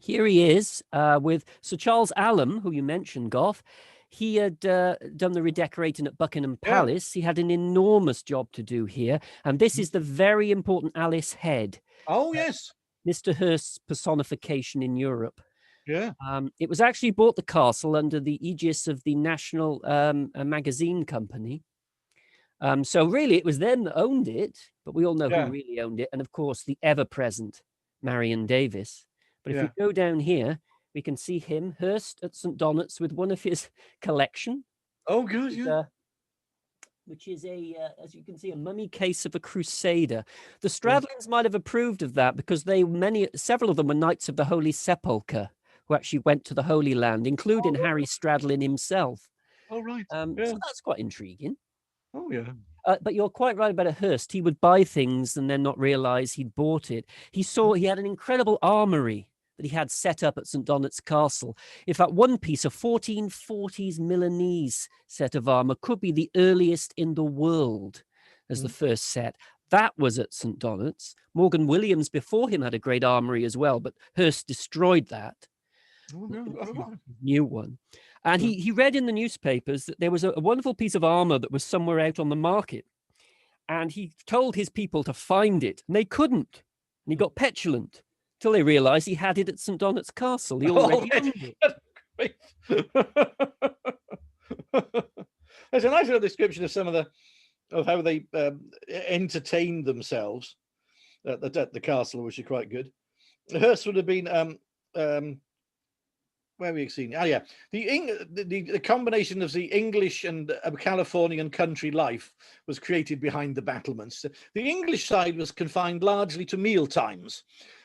Here he is with Sir Charles Allen, who you mentioned, Gough. He had done the redecorating at Buckingham Palace. He had an enormous job to do here. And this is the very important Alice Head. Oh, yes. Mr. Hurst's personification in Europe. Yeah. It was actually bought the castle under the aegis of the National Magazine Company. So really, it was them that owned it, but we all know who really owned it. And of course, the ever-present Marion Davis. But if we go down here, we can see him, Hearst at St. Donet's, with one of his collection. Oh, good, Which is as you can see, a mummy case of a crusader. The Stradlins might have approved of that because several of them were Knights of the Holy Sepulchre who actually went to the Holy Land, including Harry Stradlin himself. Oh, right. So that's quite intriguing. Oh, yeah. But you're quite right about a Hearst. He would buy things and then not realize he'd bought it. He had an incredible armory that he had set up at St. Donet's Castle. In fact, one piece, a 1440s Milanese set of armor, could be the earliest in the world as the first set. That was at St. Donet's. Morgan Williams before him had a great armory as well, but Hearst destroyed that. Oh, no. New one. And he read in the newspapers that there was a wonderful piece of armor that was somewhere out on the market. And he told his people to find it, and they couldn't. And he got petulant till they realized he had it at St. Donet's Castle. He already owned it. There's a nice little description of some of how they entertained themselves at the castle, which is quite good. Hearst would have been where are we seeing? Oh, yeah. The combination of the English and Californian country life was created behind the battlements. The English side was confined largely to meal times.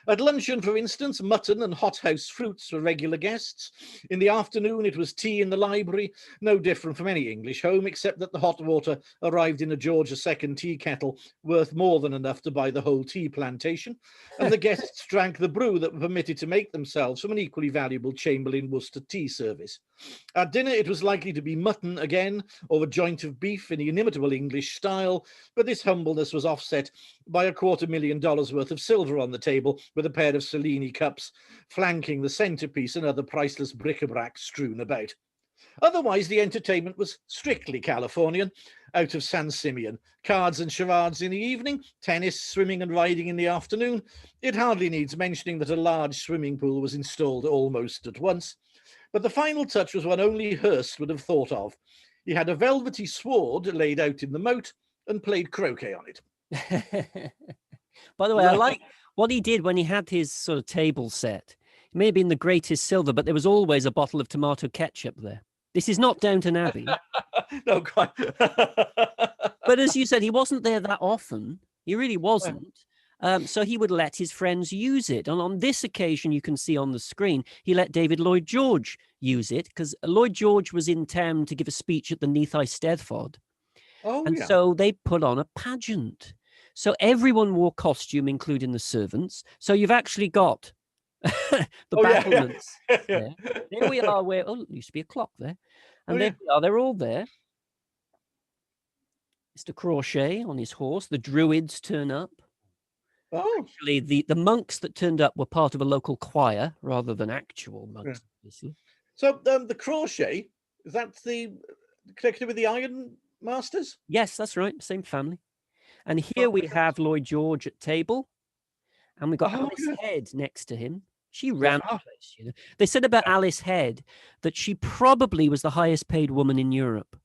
At luncheon, for instance, mutton and hothouse fruits were regular guests. In the afternoon, it was tea in the library, no different from any English home, except that the hot water arrived in a George II tea kettle worth more than enough to buy the whole tea plantation, and the guests drank the brew that were permitted to make themselves from an equally valuable Chamberlain Worcester tea service. At dinner, it was likely to be mutton again, or a joint of beef in the inimitable English style, but this humbleness was offset by $250,000 worth of silver on the table, with a pair of Cellini cups flanking the centerpiece and other priceless bric-a-brac strewn about. Otherwise, the entertainment was strictly Californian, out of San Simeon. Cards and charades in the evening, tennis, swimming and riding in the afternoon. It hardly needs mentioning that a large swimming pool was installed almost at once. But the final touch was one only Hearst would have thought of. He had a velvety sword laid out in the moat and played croquet on it. By the way, I like what he did when he had his sort of table set. It may have been the greatest silver, but there was always a bottle of tomato ketchup there. This is not Downton Abbey. No, quite. But as you said, he wasn't there that often. He really wasn't. So he would let his friends use it. And on this occasion, you can see on the screen, he let David Lloyd George use it because Lloyd George was in town to give a speech at the Neath Eisteddfod. So they put on a pageant. So everyone wore costume, including the servants. So you've actually got the Oh, yeah, yeah. battlements Yeah. there. There we are where, there used to be a clock there. Oh, And there yeah. we are, they're all there. Mr. Crochet on his horse. The druids turn up. Oh, Actually, the monks that turned up were part of a local choir rather than actual yeah. monks, obviously. So the Crochet, is that the connected with the Iron Masters? Yes, that's right. Same family. And Oh, here we have Lloyd George at table, and we've got oh, Alice yeah. Head next to him. She Yeah. ran the place, you know. They said about Alice Head that she probably was the highest paid woman in Europe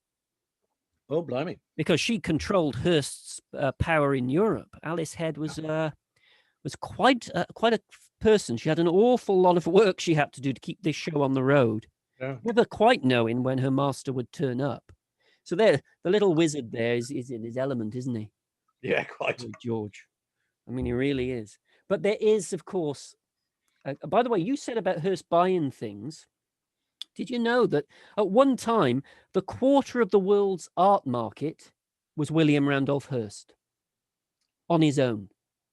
Oh, blimey. because she controlled Hearst's power in Europe. Alice Head was quite a person. She had an awful lot of work she had to do to keep this show on the road. Yeah. Never quite knowing when her master would turn up. So there, the little wizard there is in his element, isn't he? Yeah, quite. Lloyd George. I mean, he really is. But there is, of course. By the way, you said about Hearst buying things. Did you know that at one time the quarter of the world's art market was William Randolph Hearst on his own?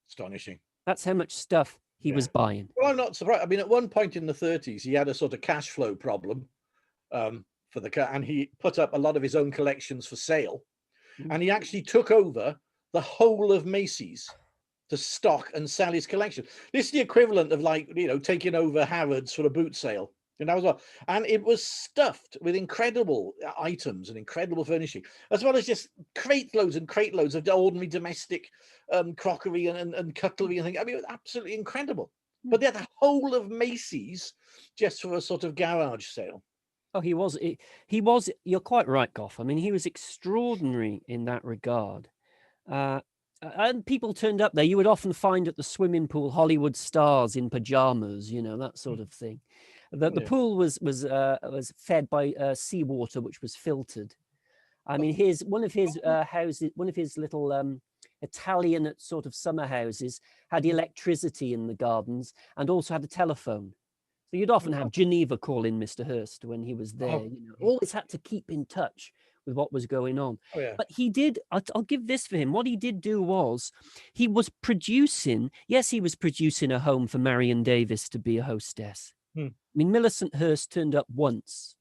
Astonishing. That's how much stuff he was buying. Well, I'm not surprised. I mean, at one point in the 30s, he had a sort of cash flow problem for and he put up a lot of his own collections for sale, and he actually took over the whole of Macy's to stock and sell his collection. This is the equivalent of, like, you know, taking over Harrods for a boot sale. And that was what, and it was stuffed with incredible items and incredible furnishing, as well as just crate loads and crate loads of ordinary domestic crockery and cutlery and things. I mean, it was absolutely incredible. But they had the whole of Macy's just for a sort of garage sale. Oh, he was. He was. You're quite right, Gough. I mean, he was extraordinary in that regard. And people turned up there. You would often find at the swimming pool Hollywood stars in pajamas, you know, that sort of thing. The pool was fed by seawater, which was filtered. I mean, one of his houses, one of his little Italian sort of summer houses had electricity in the gardens and also had a telephone. So you'd often have Geneva call in Mr. Hearst when he was there. You know, always had to keep in touch with what was going on. Oh, yeah. But he did, I'll give this for him. What he did do was he was producing a home for Marion Davies to be a hostess. I mean, Millicent Hearst turned up once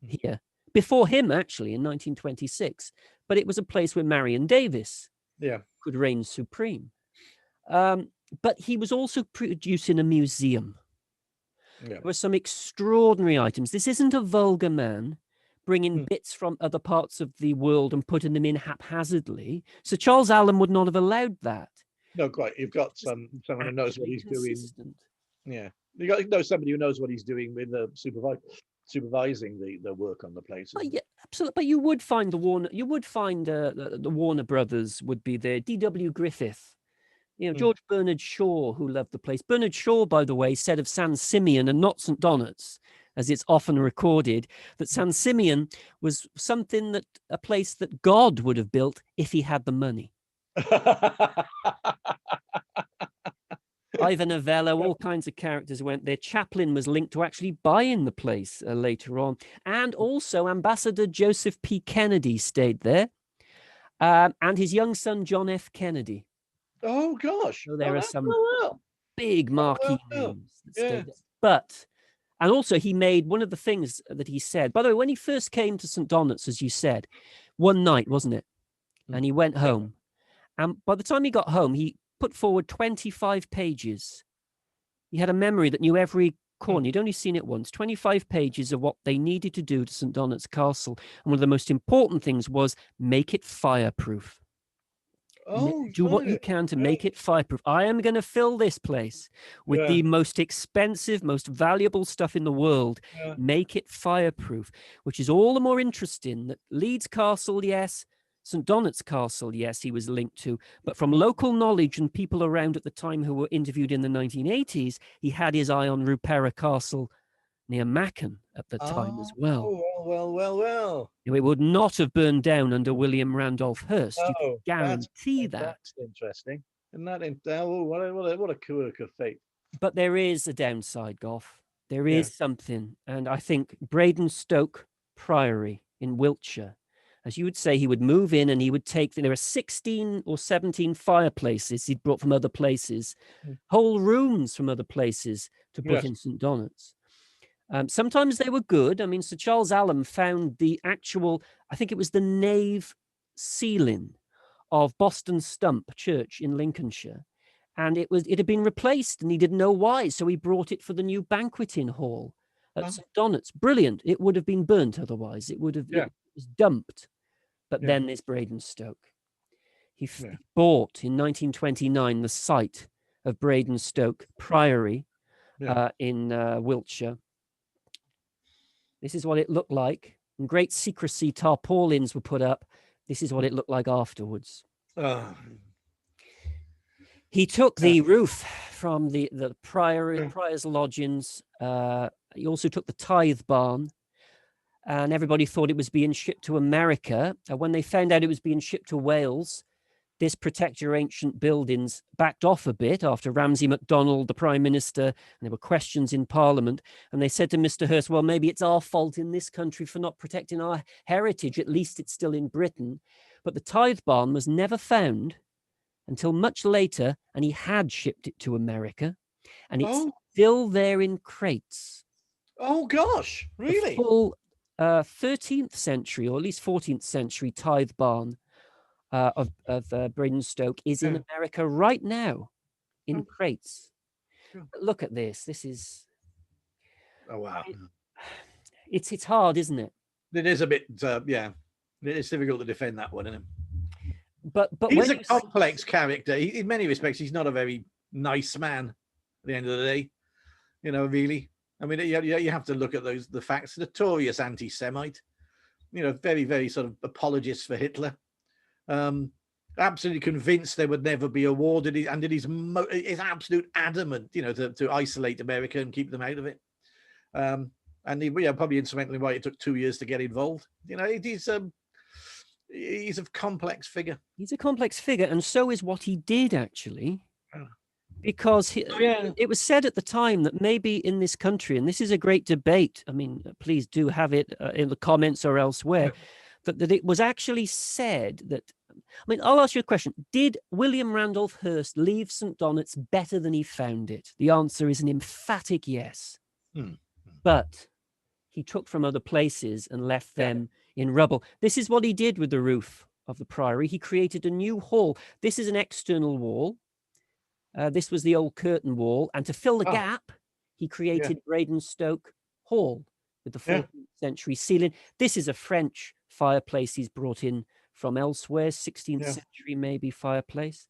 here, before him actually in 1926, but it was a place where Marion Davies could reign supreme. But he was also producing a museum. There were some extraordinary items. This isn't a vulgar man bringing bits from other parts of the world and putting them in haphazardly. So Charles Allen would not have allowed that. No, quite. You've got someone who knows what he's doing. Yeah, you got to know somebody who knows what he's doing with the supervising the work on the place. Yeah, absolutely. But you would find the Warner Brothers would be there. D.W. Griffith. You know, George Bernard Shaw, who loved the place. Bernard Shaw, by the way, said of San Simeon and not St. Donets, as it's often recorded, that San Simeon was a place that God would have built if he had the money. Ivan Novello, all kinds of characters went there. Chaplin was linked to actually buying the place later on. And also Ambassador Joseph P. Kennedy stayed there. And his young son, John F. Kennedy. Oh, gosh. So there are some big marquee names that stayed there. And also he made one of the things that he said, by the way, when he first came to St. Donets, as you said, one night, wasn't it? And he went home. And by the time he got home, he put forward 25 pages. He had a memory that knew every corner. He'd only seen it once. 25 pages of what they needed to do to St. Donets Castle. And one of the most important things was make it fireproof. Do what you can to make it fireproof. I am going to fill this place with the most expensive, most valuable stuff in the world. Make it fireproof, which is all the more interesting that Leeds Castle, yes, St. Donets Castle, yes, he was linked to, but from local knowledge and people around at the time who were interviewed in the 1980s, he had his eye on Rupera Castle near Macon at the time as well. Well. It would not have burned down under William Randolph Hearst. You can guarantee that. That's interesting. And that, what a quirk of fate. But there is a downside, Gough. There is something. And I think Bradenstoke Priory in Wiltshire, as you would say, he would move in and he would take, there are 16 or 17 fireplaces he'd brought from other places, whole rooms from other places to put Yes. in St. Donets. Sometimes they were good. I mean, Sir Charles Allen found the actual, I think it was the nave ceiling of Boston Stump Church in Lincolnshire. And it had been replaced and he didn't know why. So he brought it for the new banqueting hall at St. Donets. Brilliant. It would have been burnt otherwise. It would have, it was dumped. But then there's Bradenstoke. He bought in 1929 the site of Bradenstoke Priory in Wiltshire. This is what it looked like. In great secrecy, tarpaulins were put up. This is what it looked like afterwards. He took the roof from the prior's lodgings. He also took the tithe barn. And everybody thought it was being shipped to America. When they found out it was being shipped to Wales, this Protect Your Ancient Buildings backed off a bit after Ramsay MacDonald, the Prime Minister, and there were questions in Parliament. And they said to Mr. Hurst, well, maybe it's our fault in this country for not protecting our heritage. At least it's still in Britain. But the tithe barn was never found until much later, and he had shipped it to America. And it's still there in crates. Oh, gosh, really? The full 13th century, or at least 14th century tithe barn of Bradenstoke is in America right now in crates. Look at this. This is... Oh, wow. It's hard, isn't it? It is a bit, it's difficult to defend that one, isn't it? But he's a complex character. In many respects, he's not a very nice man at the end of the day. You know, really. I mean, you have to look at the facts. Notorious anti-Semite. You know, very, very sort of apologist for Hitler. Absolutely convinced they would never be awarded, and it is absolute adamant, you know, to isolate America and keep them out of it. And he, probably instrumentally why it took 2 years to get involved. You know, he's a complex figure. He's a complex figure, and so is what he did, actually. Because it was said at the time that maybe in this country, and this is a great debate, I mean, please do have it in the comments or elsewhere, that it was actually said that, I mean, I'll ask you a question. Did William Randolph Hearst leave St. Donets better than he found it? The answer is an emphatic yes. But he took from other places and left them in rubble. This is what he did with the roof of the priory. He created a new hall. This is an external wall. This was the old curtain wall. And to fill the gap, he created Bradenstoke Hall with the 14th century ceiling. This is a French fireplace he's brought in from elsewhere, 16th century maybe fireplace.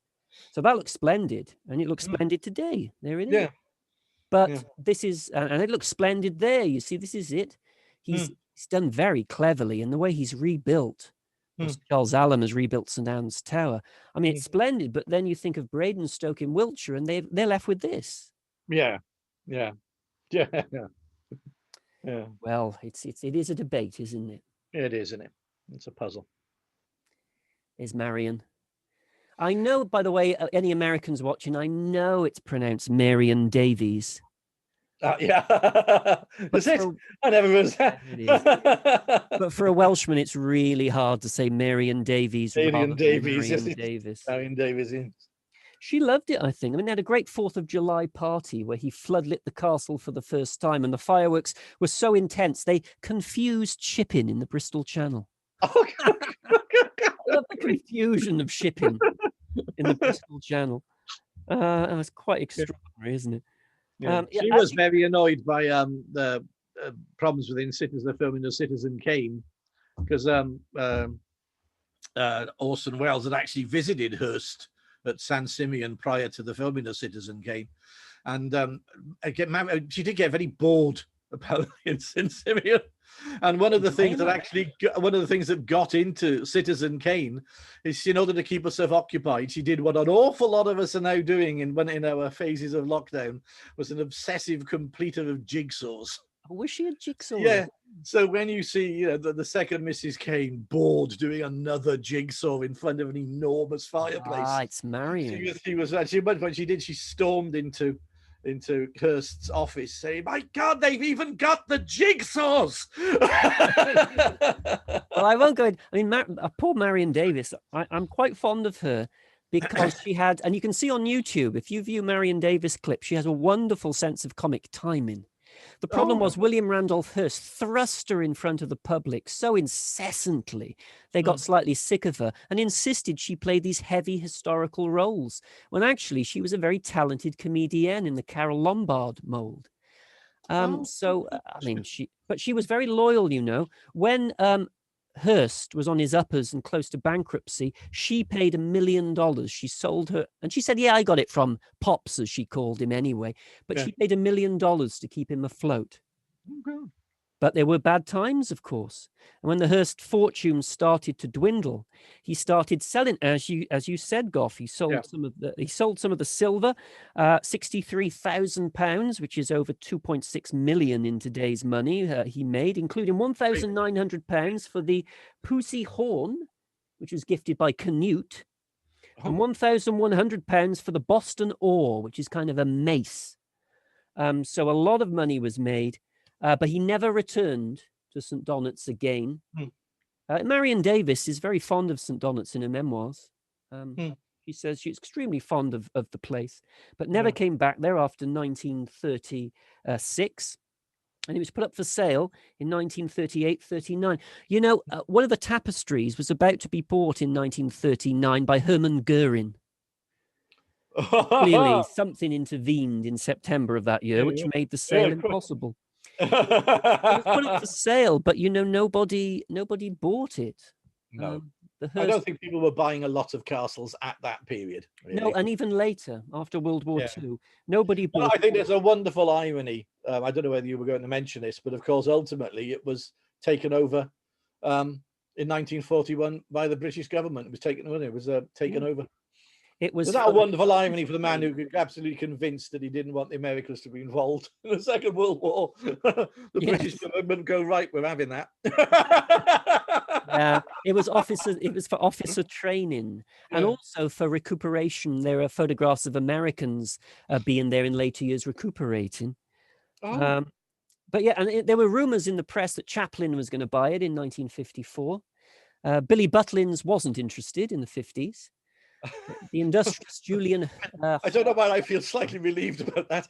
So that looks splendid. And it looks splendid today. There it is. But this is, and it looks splendid there. You see, this is it. He's done very cleverly. And the way he's rebuilt, Charles Allen has rebuilt St. Anne's Tower. I mean, it's splendid. But then you think of Bradenstoke in Wiltshire, and they're left with this. Yeah. Well, it is a debate, isn't it? It is, isn't it? It's a puzzle. Is Marion? I know, by the way, any Americans watching, I know it's pronounced Marion Davies. Yeah. Is it? I never was. But for a Welshman, it's really hard to say Marion Davies. Marion Davies. Marion Davies. She loved it, I think. I mean, they had a great 4th of July party where he floodlit the castle for the first time, and the fireworks were so intense, they confused shipping in the Bristol Channel. Oh, I love the confusion of shipping in the Bristol Channel. It's quite extraordinary, isn't it? She was very annoyed by the problems within the filming of Citizen Kane, because Orson Welles had actually visited Hurst at San Simeon prior to the filming of Citizen Kane, and she did get very bored apparently in San Simeon. And one of the things that got into Citizen Kane is, in order to keep herself occupied, she did what an awful lot of us are now doing in our phases of lockdown, was an obsessive completer of jigsaws. I wish she had jigsaws. Yeah. So when you see, the second Mrs. Kane bored doing another jigsaw in front of an enormous fireplace. It's Marion. She was actually, at one point she stormed into Hurst's office saying, "My God, they've even got the jigsaws!" Well, I won't go in. I mean, poor Marion Davis, I'm quite fond of her because she had, and you can see on YouTube, if you view Marion Davis clips, she has a wonderful sense of comic timing. The problem was William Randolph Hearst thrust her in front of the public so incessantly, they got slightly sick of her and insisted she played these heavy historical roles, when actually she was a very talented comedienne in the Carole Lombard mold. I mean, she was very loyal, you know. When Hearst was on his uppers and close to bankruptcy, she paid $1 million. She sold her, and she said, "Yeah, I got it from Pops," as she called him anyway. But she paid $1 million to keep him afloat. Okay. But there were bad times, of course. And when the Hearst fortune started to dwindle, he started selling, as you said, Gough. He sold some of the silver, £63,000, which is over 2.6 million in today's money. He made, including £1,900 for the Pussy horn, which was gifted by Canute, and £1,100 for the Boston oar, which is kind of a mace. So a lot of money was made. But he never returned to St. Donets again. Marion Davis is very fond of St. Donets in her memoirs. She says she's extremely fond of the place, but never came back there after 1936. And it was put up for sale in 1938-39. You know, one of the tapestries was about to be bought in 1939 by Hermann Goering. Clearly, something intervened in September of that year, which made the sale impossible. It was put up for sale, but you know, nobody bought it. No, I don't think people were buying a lot of castles at that period. Really. No, and even later, after World War II, nobody bought. I think there's a wonderful irony. I don't know whether you were going to mention this, but of course, ultimately, it was taken over in 1941 by the British government. It was taken over. Was that a wonderful irony for the man who was absolutely convinced that he didn't want the Americans to be involved in the Second World War? The British government go, right, we're having that. It was for officer training and also for recuperation. There are photographs of Americans being there in later years recuperating. But yeah, and there were rumors in the press that Chaplin was going to buy it in 1954. Billy Butlins wasn't interested in the 50s. The industrious Julian. I don't know why I feel slightly relieved about that.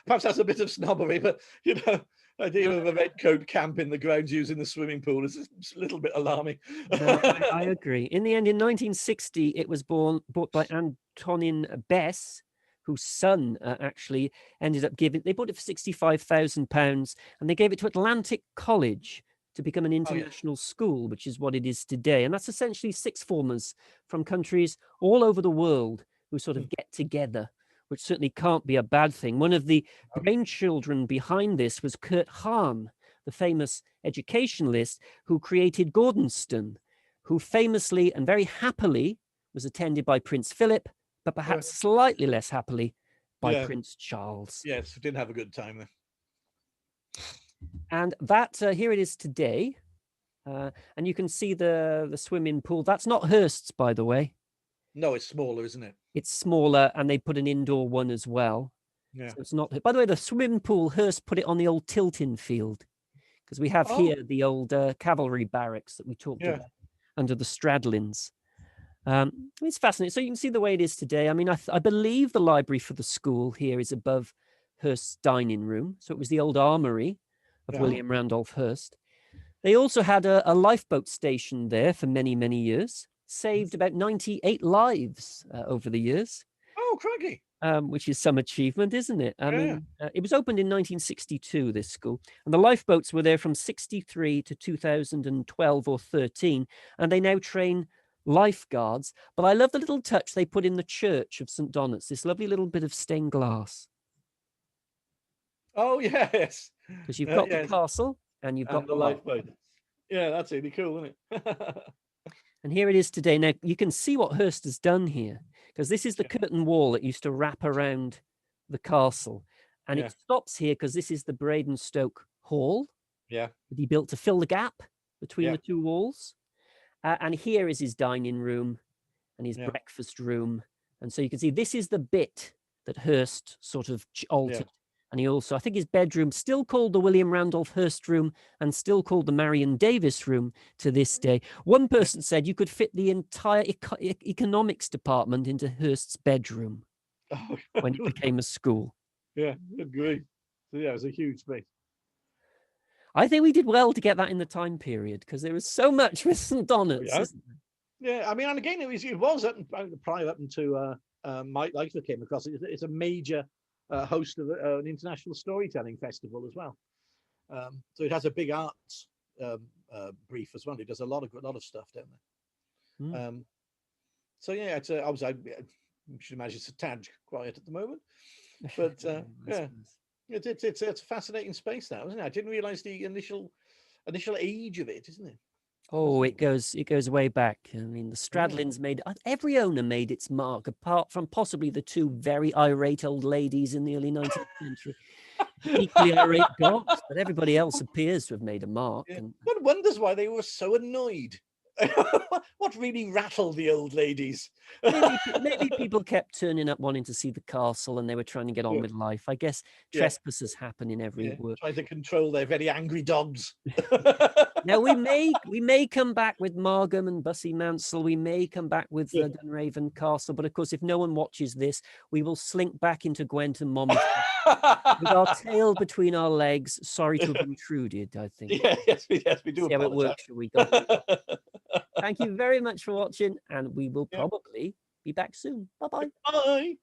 Perhaps that's a bit of snobbery, but you know, the idea of a red coat camp in the grounds using the swimming pool is a little bit alarming. I agree. In the end, in 1960, it was bought by Antonin Bess, whose son actually ended up giving. They bought it for £65,000, and they gave it to Atlantic College to become an international school, which is what it is today. And that's essentially sixth formers from countries all over the world who sort of get together, which certainly can't be a bad thing. One of the brainchildren behind this was Kurt Hahn, the famous educationalist who created Gordonston, who famously and very happily was attended by Prince Philip, but perhaps slightly less happily by Prince Charles. Yes, didn't have a good time there. And that here it is today, and you can see the swimming pool. That's not Hurst's, by the way. No, it's smaller, isn't it? It's smaller, and they put an indoor one as well. Yeah. So it's not. By the way, the swimming pool, Hearst put it on the old Tilton field, because we have here the old cavalry barracks that we talked about under the Stradlins. It's fascinating. So you can see the way it is today. I mean, I believe the library for the school here is above Hearst's dining room. So it was the old armory of William Randolph Hearst. They also had a lifeboat station there for many, many years, saved about 98 lives over the years. Oh, crikey. Which is some achievement, isn't it? I mean, it was opened in 1962, this school, and the lifeboats were there from 63 to 2012 or 13, and they now train lifeguards. But I love the little touch they put in the church of St. Donets, this lovely little bit of stained glass. Oh, yes. Because you've got the castle and you've got the lifeboat. Yeah, that's really cool, isn't it? And here it is today. Now, you can see what Hearst has done here, because this is the curtain wall that used to wrap around the castle. And it stops here because this is the Bradenstoke Hall that he built to fill the gap between the two walls. And here is his dining room and his breakfast room. And so you can see this is the bit that Hearst sort of altered And he also, I think his bedroom, still called the William Randolph Hurst room and still called the Marion Davis room to this day. One person said you could fit the entire economics department into Hurst's bedroom when it became a school. Yeah, agree. So yeah, it was a huge space. I think we did well to get that in the time period because there was so much with St. Donets. Yeah. Yeah, I mean, and again, it was up prior up until Mike Lightfoot came across. It's a major host of an international storytelling festival as well. So it has a big arts brief as well. It does a lot of stuff down there. So yeah, you should imagine it's a tad quiet at the moment, but yeah, it's a fascinating space now, isn't it? I didn't realize the initial age of it, isn't it? Oh, it goes way back. I mean, the Stradlins made, every owner made its mark, apart from possibly the two very irate old ladies in the early 19th century. Equally irate Gough, but everybody else appears to have made a mark. Yeah. One wonders why they were so annoyed. What really rattled the old ladies? Maybe people kept turning up wanting to see the castle and they were trying to get on with life. I guess trespassers happen in every work. Trying to control their very angry dogs. Now we may come back with Margam and Bussy Mansell. We may come back with Dunraven Castle, but of course, if no one watches this, we will slink back into Gwent and Monmouth with our tail between our legs. Sorry to have intruded. I think. Yes, we do. See how it works. Shall we go? Thank you very much for watching, and we will probably be back soon. Bye-bye. Bye.